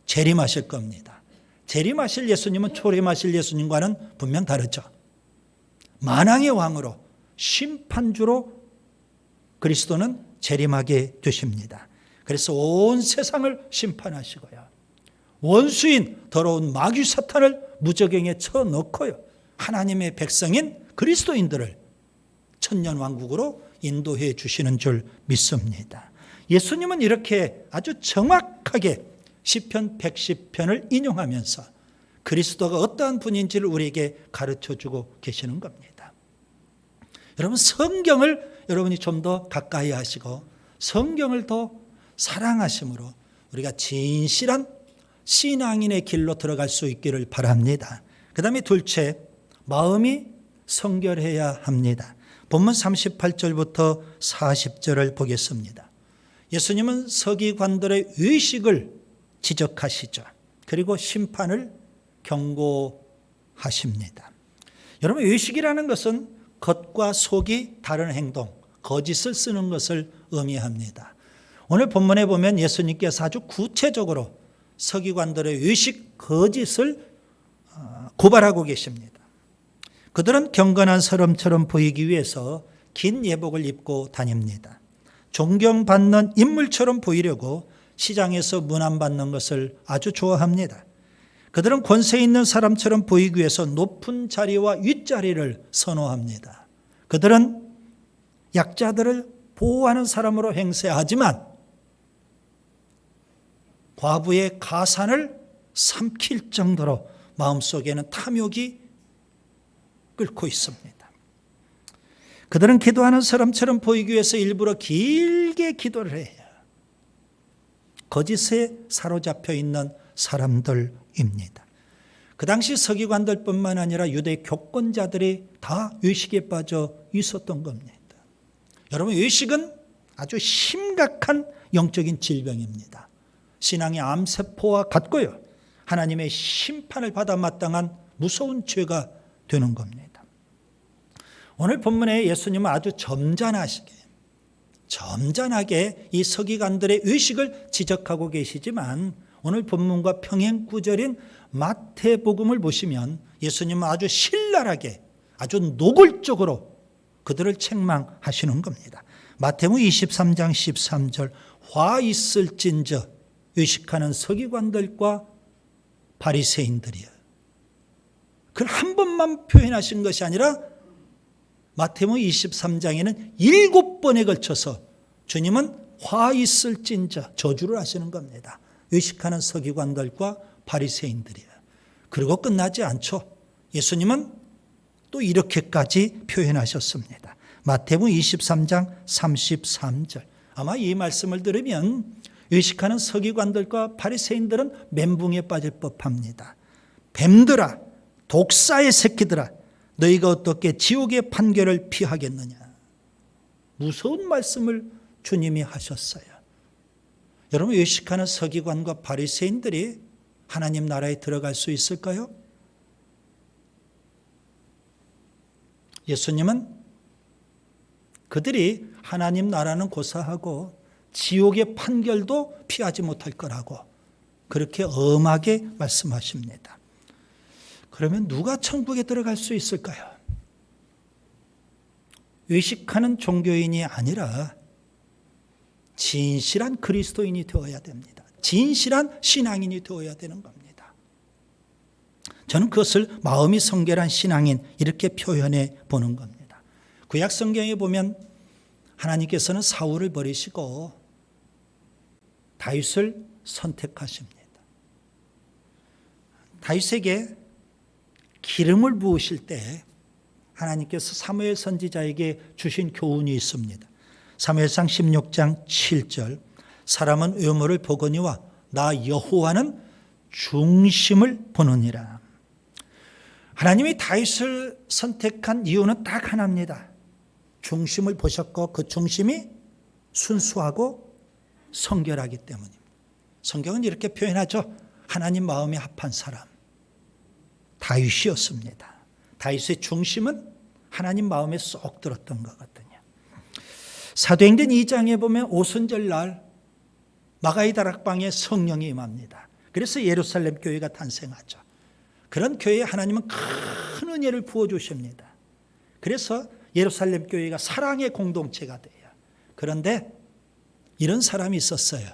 재림하실 겁니다. 재림하실 예수님은 초림하실 예수님과는 분명 다르죠. 만왕의 왕으로 심판주로 그리스도는 재림하게 되십니다. 그래서 온 세상을 심판하시고요. 원수인 더러운 마귀 사탄을 무저갱에 쳐넣고요. 하나님의 백성인 그리스도인들을 천년왕국으로 인도해 주시는 줄 믿습니다. 예수님은 이렇게 아주 정확하게 시편 110편을 인용하면서 그리스도가 어떠한 분인지를 우리에게 가르쳐주고 계시는 겁니다. 여러분, 성경을 여러분이 좀 더 가까이 하시고 성경을 더 사랑하심으로 우리가 진실한 신앙인의 길로 들어갈 수 있기를 바랍니다. 그 다음에 둘째, 마음이 성결해야 합니다. 본문 38절부터 40절을 보겠습니다. 예수님은 서기관들의 의식을 지적하시죠. 그리고 심판을 경고하십니다. 여러분, 의식이라는 것은 겉과 속이 다른 행동, 거짓을 쓰는 것을 의미합니다. 오늘 본문에 보면 예수님께서 아주 구체적으로 서기관들의 의식, 거짓을 고발하고 계십니다. 그들은 경건한 사람처럼 보이기 위해서 긴 예복을 입고 다닙니다. 존경받는 인물처럼 보이려고 시장에서 문안받는 것을 아주 좋아합니다. 그들은 권세 있는 사람처럼 보이기 위해서 높은 자리와 윗자리를 선호합니다. 그들은 약자들을 보호하는 사람으로 행세하지만 과부의 가산을 삼킬 정도로 마음속에는 탐욕이 끓고 있습니다. 그들은 기도하는 사람처럼 보이기 위해서 일부러 길게 기도를 해요. 거짓에 사로잡혀 있는 사람들입니다. 그 당시 서기관들뿐만 아니라 유대 교권자들이 다 의식에 빠져 있었던 겁니다. 여러분, 의식은 아주 심각한 영적인 질병입니다. 신앙의 암세포와 같고요. 하나님의 심판을 받아 마땅한 무서운 죄가 되는 겁니다. 오늘 본문에 예수님은 아주 점잖하게 이 서기관들의 의식을 지적하고 계시지만 오늘 본문과 평행 구절인 마태복음을 보시면 예수님은 아주 신랄하게, 아주 노골적으로 그들을 책망하시는 겁니다. 마태복음 23장 13절, 화 있을진저 의식하는 서기관들과 바리새인들이요. 그걸 한 번만 표현하신 것이 아니라 마태복음 23장에는 7번에 걸쳐서 주님은 화 있을진저 저주를 하시는 겁니다. 의식하는 서기관들과 바리새인들이요. 그리고 끝나지 않죠. 예수님은 또 이렇게까지 표현하셨습니다. 마태복음 23장 33절. 아마 이 말씀을 들으면 의식하는 서기관들과 바리새인들은 멘붕에 빠질 법합니다. 뱀들아, 독사의 새끼들아, 너희가 어떻게 지옥의 판결을 피하겠느냐. 무서운 말씀을 주님이 하셨어요. 여러분, 의식하는 서기관과 바리새인들이 하나님 나라에 들어갈 수 있을까요? 예수님은 그들이 하나님 나라는 고사하고 지옥의 판결도 피하지 못할 거라고 그렇게 엄하게 말씀하십니다. 그러면 누가 천국에 들어갈 수 있을까요? 의식하는 종교인이 아니라 진실한 그리스도인이 되어야 됩니다. 진실한 신앙인이 되어야 되는 겁니다. 저는 그것을 마음이 성결한 신앙인 이렇게 표현해 보는 겁니다. 구약 성경에 보면 하나님께서는 사울을 버리시고 다윗을 선택하십니다. 다윗에게 기름을 부으실 때 하나님께서 사무엘 선지자에게 주신 교훈이 있습니다. 사무엘상 16장 7절, 사람은 외모를 보거니와 나 여호와는 중심을 보느니라. 하나님이 다윗을 선택한 이유는 딱 하나입니다. 중심을 보셨고 그 중심이 순수하고 성결하기 때문입니다. 성경은 이렇게 표현하죠. 하나님 마음에 합한 사람, 다윗이었습니다. 다윗의 중심은 하나님 마음에 쏙 들었던 거거든요. 사도행전 2장에 보면 오순절 날 마가이 다락방에 성령이 임합니다. 그래서 예루살렘 교회가 탄생하죠. 그런 교회에 하나님은 큰 은혜를 부어주십니다. 그래서 예루살렘 교회가 사랑의 공동체가 돼요. 그런데 이런 사람이 있었어요.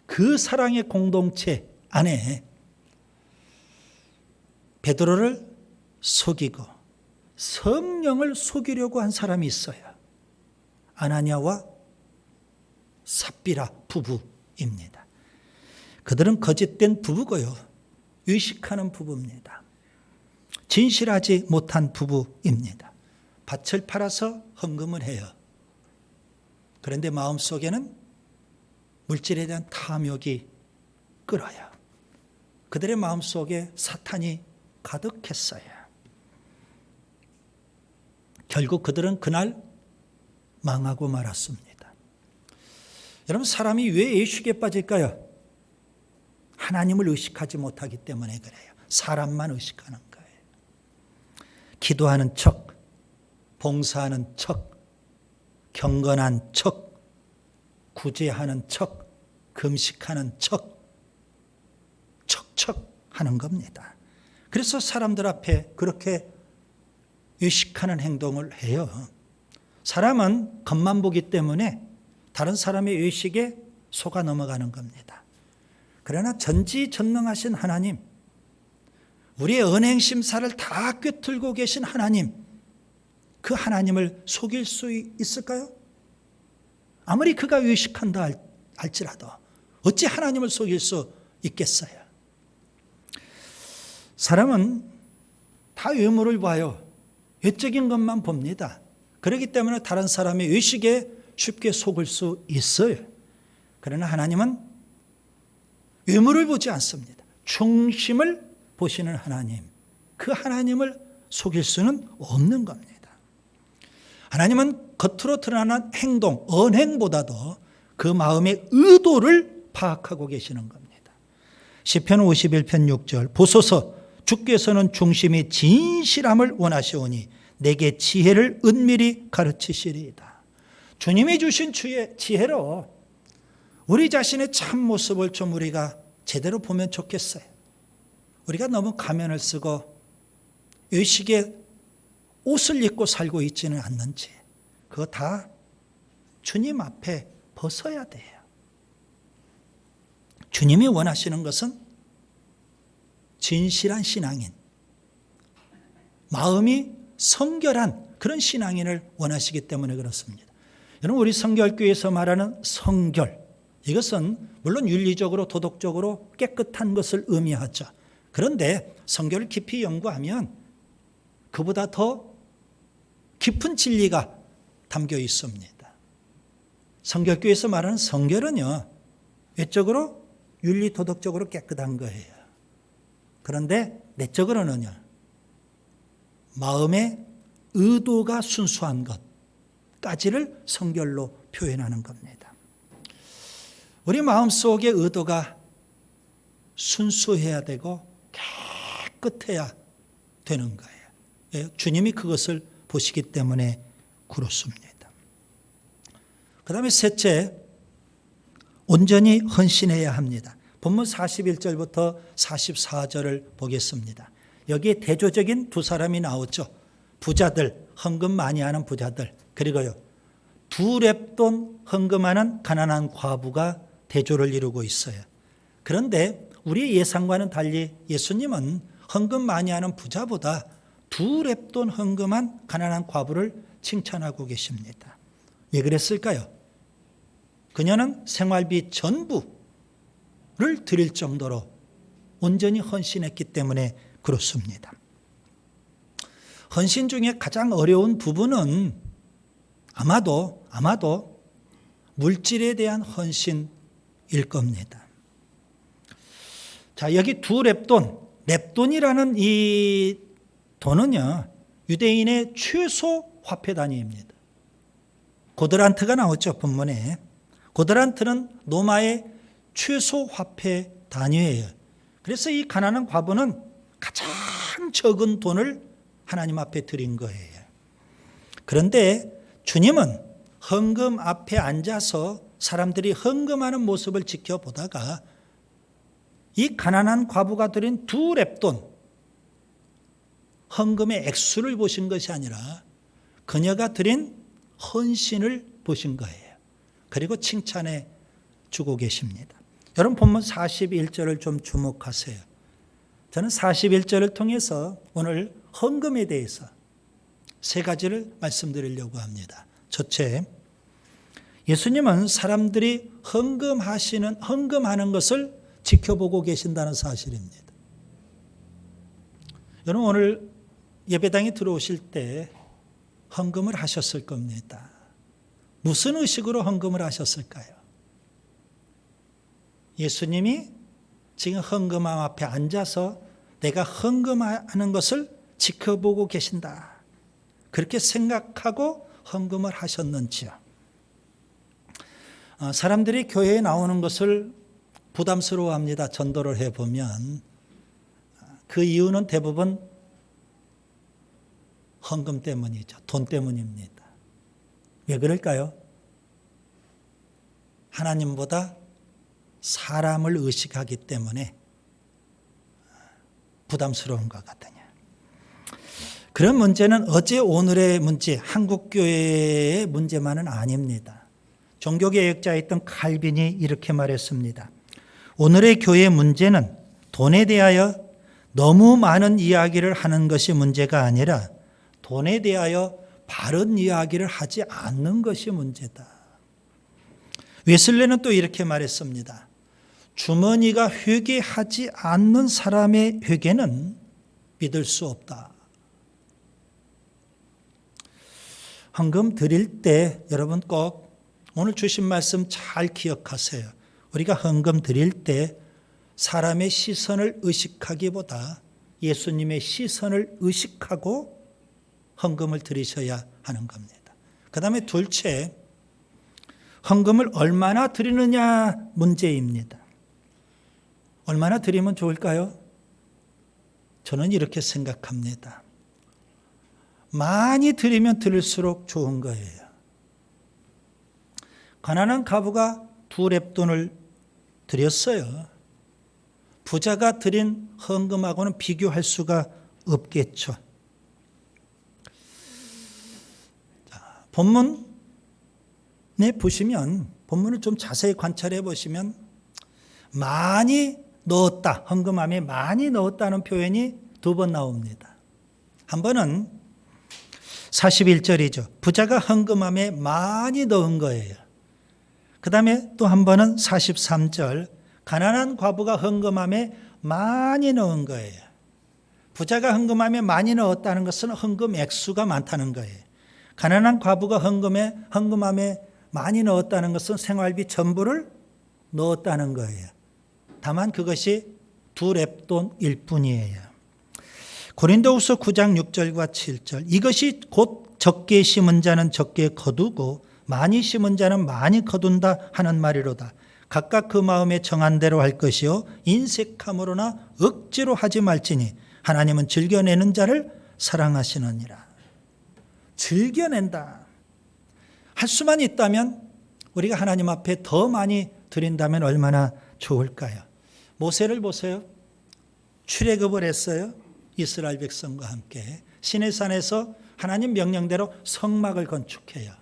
그 사랑의 공동체 안에 베드로를 속이고 성령을 속이려고 한 사람이 있어요. 아나니아와 삽비라 부부입니다. 그들은 거짓된 부부고요. 의식하는 부부입니다. 진실하지 못한 부부입니다. 밭을 팔아서 헌금을 해요. 그런데 마음속에는 물질에 대한 탐욕이 끓어요. 그들의 마음속에 사탄이 가득했어요. 결국 그들은 그날 망하고 말았습니다. 여러분, 사람이 왜 의식에 빠질까요? 하나님을 의식하지 못하기 때문에 그래요. 사람만 의식하는 거예요. 기도하는 척, 봉사하는 척, 경건한 척, 구제하는 척, 금식하는 척, 척척 하는 겁니다. 그래서 사람들 앞에 그렇게 의식하는 행동을 해요. 사람은 겉만 보기 때문에 다른 사람의 의식에 속아 넘어가는 겁니다. 그러나 전지전능하신 하나님, 우리의 언행 심사를 다 꿰뚫고 계신 하나님, 그 하나님을 속일 수 있을까요? 아무리 그가 의식한다 할지라도 어찌 하나님을 속일 수 있겠어요? 사람은 다 외모를 봐요. 외적인 것만 봅니다. 그렇기 때문에 다른 사람의 의식에 쉽게 속을 수 있어요. 그러나 하나님은 외모를 보지 않습니다. 중심을 보시는 하나님, 그 하나님을 속일 수는 없는 겁니다. 하나님은 겉으로 드러나는 행동, 언행보다도 그 마음의 의도를 파악하고 계시는 겁니다. 시편 51편 6절, 보소서 주께서는 중심이 진실함을 원하시오니 내게 지혜를 은밀히 가르치시리이다. 주님이 주신 주의 지혜로 우리 자신의 참 모습을 좀 우리가 제대로 보면 좋겠어요. 우리가 너무 가면을 쓰고 의식에 옷을 입고 살고 있지는 않는지, 그거 다 주님 앞에 벗어야 돼요. 주님이 원하시는 것은 진실한 신앙인, 마음이 성결한 그런 신앙인을 원하시기 때문에 그렇습니다. 여러분, 우리 성결교회에서 말하는 성결, 이것은 물론 윤리적으로 도덕적으로 깨끗한 것을 의미하죠. 그런데 성결을 깊이 연구하면 그보다 더 깊은 진리가 담겨 있습니다. 성결교회에서 말하는 성결은요, 외적으로 윤리 도덕적으로 깨끗한 거예요. 그런데 내적으로는요, 마음의 의도가 순수한 것까지를 성결로 표현하는 겁니다. 우리 마음속의 의도가 순수해야 되고 깨끗해야 되는 거예요. 주님이 그것을 보시기 때문에 그렇습니다. 그 다음에 셋째, 온전히 헌신해야 합니다. 본문 41절부터 44절을 보겠습니다. 여기에 대조적인 두 사람이 나오죠. 부자들, 헌금 많이 하는 부자들, 그리고요, 두 렙돈 헌금하는 가난한 과부가 대조를 이루고 있어요. 그런데 우리의 예상과는 달리 예수님은 헌금 많이 하는 부자보다 두 렙돈 헌금한 가난한 과부를 칭찬하고 계십니다. 왜 그랬을까요? 그녀는 생활비 전부를 드릴 정도로 온전히 헌신했기 때문에 그렇습니다. 헌신 중에 가장 어려운 부분은 아마도 물질에 대한 헌신일 겁니다. 자, 여기 두 렙돈이라는 이 돈은요, 유대인의 최소 화폐 단위입니다. 고드란트가 나오죠, 본문에. 고드란트는 로마의 최소 화폐 단위예요. 그래서 이 가난한 과부는 가장 적은 돈을 하나님 앞에 드린 거예요. 그런데 주님은 헌금 앞에 앉아서 사람들이 헌금하는 모습을 지켜보다가 이 가난한 과부가 드린 2렙돈 헌금의 액수를 보신 것이 아니라 그녀가 드린 헌신을 보신 거예요. 그리고 칭찬해 주고 계십니다. 여러분 본문 41절을 좀 주목하세요. 저는 41절을 통해서 오늘 헌금에 대해서 3가지를 말씀드리려고 합니다. 첫째, 예수님은 사람들이 헌금하는 것을 지켜보고 계신다는 사실입니다. 여러분 오늘 예배당에 들어오실 때 헌금을 하셨을 겁니다. 무슨 의식으로 헌금을 하셨을까요? 예수님이 지금 헌금함 앞에 앉아서 내가 헌금하는 것을 지켜보고 계신다. 그렇게 생각하고 헌금을 하셨는지요? 사람들이 교회에 나오는 것을 부담스러워합니다. 전도를 해보면. 그 이유는 대부분 헌금 때문이죠. 돈 때문입니다. 왜 그럴까요? 하나님보다 사람을 의식하기 때문에 부담스러운 것 같아요. 그런 문제는 어제 오늘의 문제, 한국교회의 문제만은 아닙니다. 종교개혁자였던 칼빈이 이렇게 말했습니다. 오늘의 교회의 문제는 돈에 대하여 너무 많은 이야기를 하는 것이 문제가 아니라 돈에 대하여 바른 이야기를 하지 않는 것이 문제다. 웨슬레는 또 이렇게 말했습니다. 주머니가 회개하지 않는 사람의 회개는 믿을 수 없다. 헌금 드릴 때 여러분 꼭 오늘 주신 말씀 잘 기억하세요. 우리가 헌금 드릴 때 사람의 시선을 의식하기보다 예수님의 시선을 의식하고 헌금을 드리셔야 하는 겁니다. 그 다음에 둘째, 헌금을 얼마나 드리느냐 문제입니다. 얼마나 드리면 좋을까요? 저는 이렇게 생각합니다. 많이 드리면 드릴수록 좋은 거예요. 가난한 과부가 2렙돈을 드렸어요. 부자가 드린 헌금하고는 비교할 수가 없겠죠. 자, 본문에 보시면, 본문을 좀 자세히 관찰해 보시면 많이 넣었다, 헌금함에 많이 넣었다는 표현이 2번 나옵니다. 한 번은 41절이죠. 부자가 헌금함에 많이 넣은 거예요. 그 다음에 또 한 번은 43절, 가난한 과부가 헌금함에 많이 넣은 거예요. 부자가 헌금함에 많이 넣었다는 것은 헌금 액수가 많다는 거예요. 가난한 과부가 헌금함에 많이 넣었다는 것은 생활비 전부를 넣었다는 거예요. 다만 그것이 2렙돈일 뿐이에요. 고린도후서 9장 6절과 7절, 이것이 곧 적게 심은 자는 적게 거두고 많이 심은 자는 많이 거둔다 하는 말이로다. 각각 그 마음에 정한 대로 할 것이요 인색함으로나 억지로 하지 말지니 하나님은 즐겨내는 자를 사랑하시느니라. 즐겨낸다. 할 수만 있다면 우리가 하나님 앞에 더 많이 드린다면 얼마나 좋을까요? 모세를 보세요. 출애굽을 했어요. 이스라엘 백성과 함께 시내산에서 하나님 명령대로 성막을 건축해요.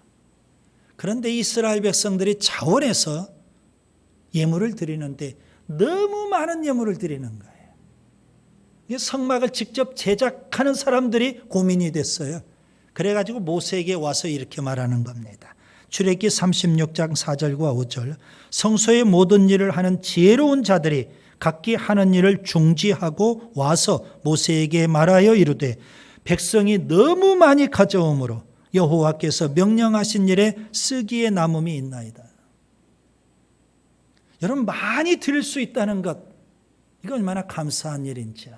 그런데 이스라엘 백성들이 자원해서 예물을 드리는데 너무 많은 예물을 드리는 거예요. 성막을 직접 제작하는 사람들이 고민이 됐어요. 그래가지고 모세에게 와서 이렇게 말하는 겁니다. 출애굽기 36장 4절과 5절, 성소의 모든 일을 하는 지혜로운 자들이 각기 하는 일을 중지하고 와서 모세에게 말하여 이르되 백성이 너무 많이 가져오므로 여호와께서 명령하신 일에 쓰기에 남음이 있나이다. 여러분, 많이 드릴 수 있다는 것, 이거 얼마나 감사한 일인지요.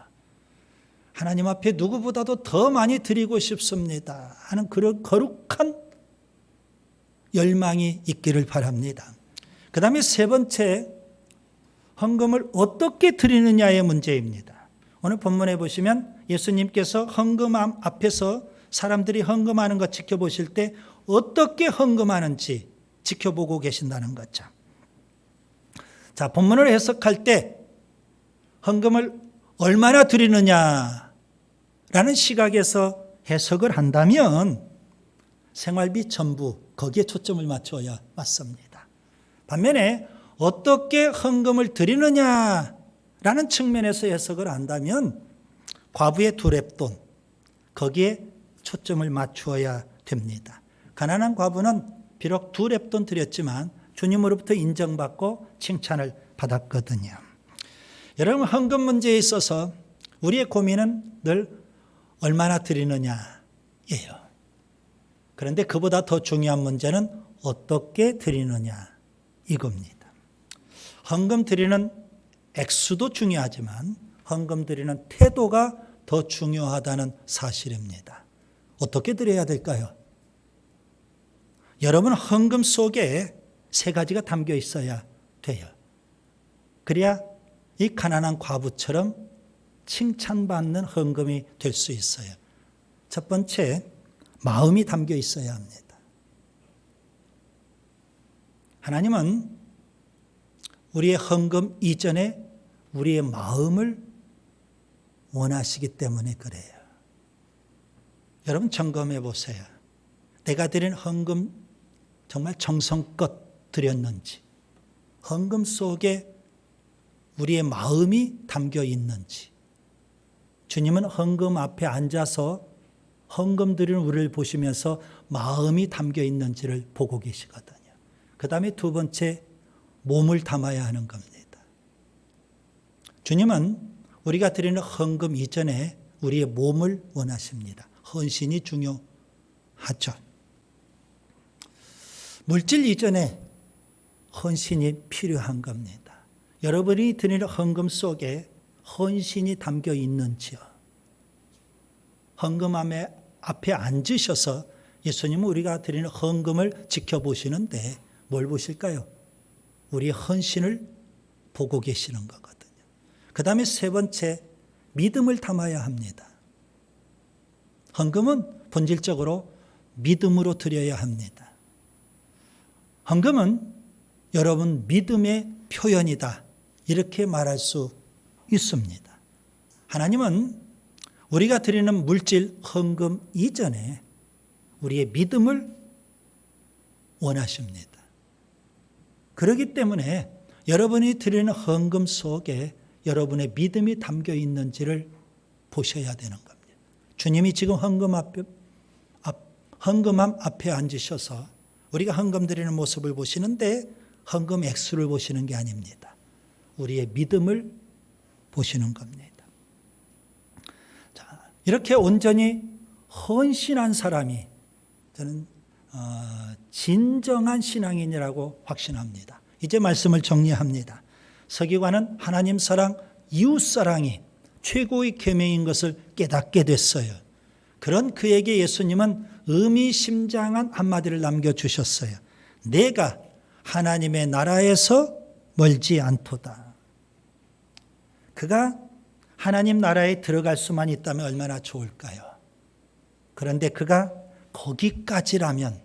하나님 앞에 누구보다도 더 많이 드리고 싶습니다 하는 그런 거룩한 열망이 있기를 바랍니다. 그 다음에 3번째, 헌금을 어떻게 드리느냐의 문제입니다. 오늘 본문에 보시면 예수님께서 헌금함 앞에서 사람들이 헌금하는 것 지켜보실 때 어떻게 헌금하는지 지켜보고 계신다는 거죠. 자, 본문을 해석할 때 헌금을 얼마나 드리느냐라는 시각에서 해석을 한다면 생활비 전부 거기에 초점을 맞춰야 맞습니다. 반면에 어떻게 헌금을 드리느냐라는 측면에서 해석을 한다면 과부의 두 렙돈 거기에 초점을 맞추어야 됩니다. 가난한 과부는 비록 두 렙돈 드렸지만 주님으로부터 인정받고 칭찬을 받았거든요. 여러분, 헌금 문제에 있어서 우리의 고민은 늘 얼마나 드리느냐예요. 그런데 그보다 더 중요한 문제는 어떻게 드리느냐 이겁니다. 헌금 드리는 액수도 중요하지만 헌금 드리는 태도가 더 중요하다는 사실입니다. 어떻게 드려야 될까요? 여러분, 헌금 속에 세 가지가 담겨 있어야 돼요. 그래야 이 가난한 과부처럼 칭찬받는 헌금이 될 수 있어요. 첫 번째, 마음이 담겨 있어야 합니다. 하나님은 우리의 헌금 이전에 우리의 마음을 원하시기 때문에 그래요. 여러분, 점검해 보세요. 내가 드린 헌금 정말 정성껏 드렸는지, 헌금 속에 우리의 마음이 담겨 있는지. 주님은 헌금 앞에 앉아서 헌금 드리는 우리를 보시면서 마음이 담겨 있는지를 보고 계시거든요. 그 다음에 두 번째, 몸을 담아야 하는 겁니다. 주님은 우리가 드리는 헌금 이전에 우리의 몸을 원하십니다. 헌신이 중요하죠. 물질 이전에 헌신이 필요한 겁니다. 여러분이 드리는 헌금 속에 헌신이 담겨 있는지요? 헌금 앞에 앉으셔서 예수님은 우리가 드리는 헌금을 지켜보시는데 뭘 보실까요? 우리의 헌신을 보고 계시는 거거든요. 그 다음에 세 번째, 믿음을 담아야 합니다. 헌금은 본질적으로 믿음으로 드려야 합니다. 헌금은 여러분 믿음의 표현이다, 이렇게 말할 수 있습니다. 하나님은 우리가 드리는 물질 헌금 이전에 우리의 믿음을 원하십니다. 그렇기 때문에 여러분이 드리는 헌금 속에 여러분의 믿음이 담겨 있는지를 보셔야 되는 겁니다. 주님이 지금 헌금 앞에 앉으셔서 우리가 헌금 드리는 모습을 보시는데 헌금 액수를 보시는 게 아닙니다. 우리의 믿음을 보시는 겁니다. 자, 이렇게 온전히 헌신한 사람이 저는 진정한 신앙인이라고 확신합니다. 이제 말씀을 정리합니다. 서기관은 하나님 사랑, 이웃 사랑이 최고의 계명인 것을 깨닫게 됐어요. 그런 그에게 예수님은 의미심장한 한마디를 남겨주셨어요. 내가 하나님의 나라에서 멀지 않도다. 그가 하나님 나라에 들어갈 수만 있다면 얼마나 좋을까요? 그런데 그가 거기까지라면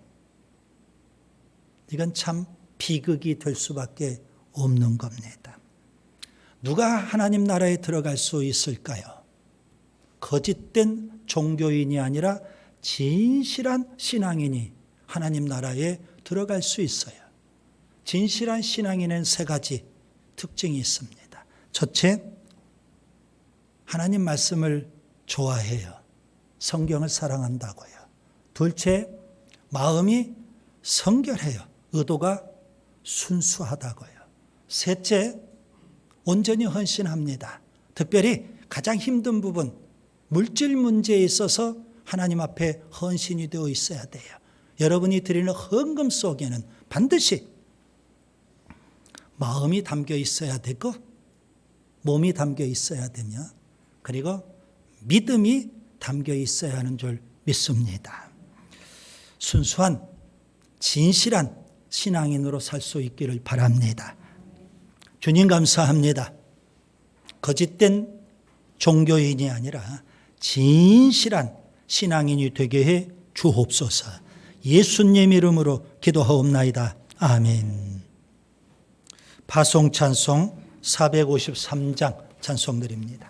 이건 참 비극이 될 수밖에 없는 겁니다. 누가 하나님 나라에 들어갈 수 있을까요? 거짓된 종교인이 아니라 진실한 신앙인이 하나님 나라에 들어갈 수 있어요. 진실한 신앙인은 세 가지 특징이 있습니다. 첫째, 하나님 말씀을 좋아해요. 성경을 사랑한다고요. 둘째, 마음이 성결해요. 의도가 순수하다고요. 셋째, 온전히 헌신합니다. 특별히 가장 힘든 부분, 물질 문제에 있어서 하나님 앞에 헌신이 되어 있어야 돼요. 여러분이 드리는 헌금 속에는 반드시 마음이 담겨 있어야 되고 몸이 담겨 있어야 되며 그리고 믿음이 담겨 있어야 하는 줄 믿습니다. 순수한 진실한 신앙인으로 살 수 있기를 바랍니다. 주님 감사합니다. 거짓된 종교인이 아니라 진실한 신앙인이 되게 해 주옵소서. 예수님 이름으로 기도하옵나이다. 아멘. 파송찬송 453장 찬송 드립니다.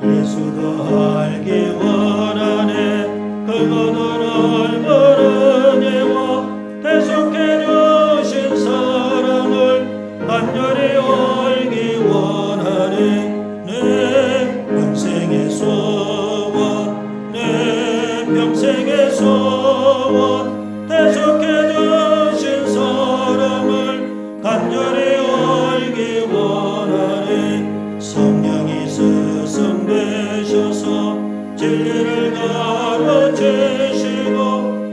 예수도 알기 원하네 그거는 얼마나 내와 대속해 주신 사랑을 간절히 알기 원하네 내 평생의 소원 내 평생의 소원 대속해 주신 사랑을 간절히 알기 원하네 성령이 스승되셔서 진리를 가르치시고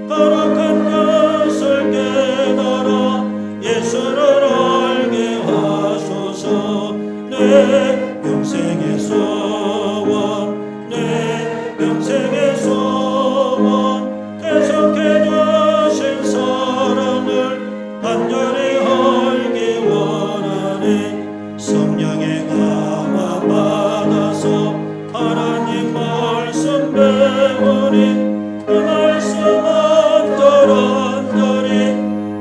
거룩한 것을 깨달아 예수를 알게 하소서 내 평생의 소원 내 평생의 소원 대속해 주신 사랑을 간절히 알기 원하네 성령의 감화 받아서 하나님 말씀 배우니 그 말씀 언저리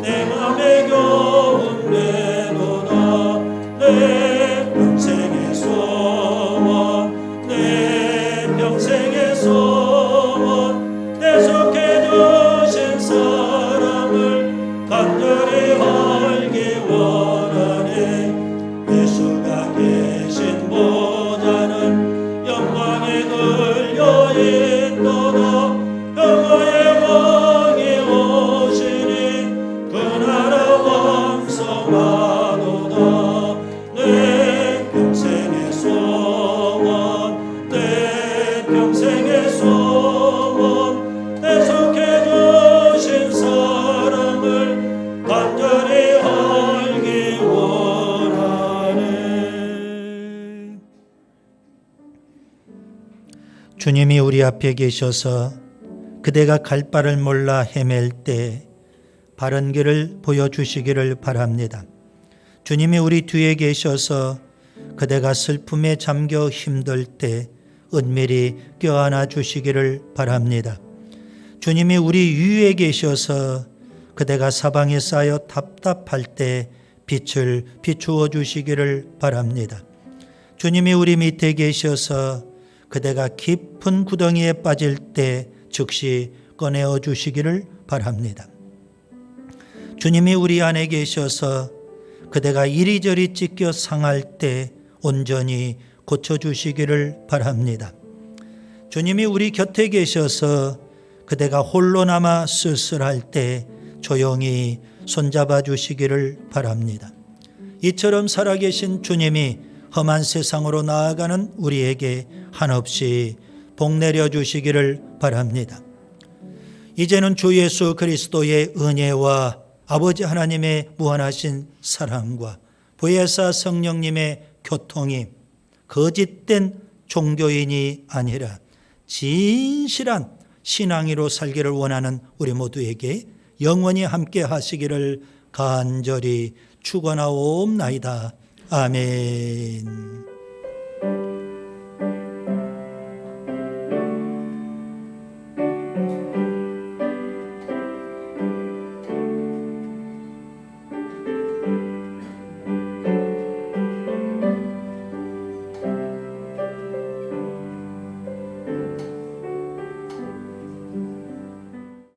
내 맘에 겨운대도다 내 평생의 소원 내 평생의 소원 대속해 주신 사랑을 간절히 알기 원하네 예수가 계신 보좌는 영광에 걸려있도다 평화의 왕이 오시니 그 나라 왕성하도다 내 평생의 소원 내 평생의 소원 대속해 주신 사랑을 간절히 알기 원하네. 주님이 우리 앞에 계셔서 그대가 갈 바를 몰라 헤맬 때 바른 길을 보여주시기를 바랍니다. 주님이 우리 뒤에 계셔서 그대가 슬픔에 잠겨 힘들 때 은밀히 껴안아 주시기를 바랍니다. 주님이 우리 위에 계셔서 그대가 사방에 쌓여 답답할 때 빛을 비추어 주시기를 바랍니다. 주님이 우리 밑에 계셔서 그대가 깊은 구덩이에 빠질 때 즉시 꺼내어 주시기를 바랍니다. 주님이 우리 안에 계셔서 그대가 이리저리 찢겨 상할 때 온전히 고쳐주시기를 바랍니다. 주님이 우리 곁에 계셔서 그대가 홀로 남아 쓸쓸할 때 조용히 손잡아 주시기를 바랍니다. 이처럼 살아계신 주님이 험한 세상으로 나아가는 우리에게 한없이 복 내려 주시기를 바랍니다. 이제는 주 예수 그리스도의 은혜와 아버지 하나님의 무한하신 사랑과 보혜사 성령님의 교통이 거짓된 종교인이 아니라 진실한 신앙이로 살기를 원하는 우리 모두에게 영원히 함께 하시기를 간절히 축원하옵나이다. 아멘.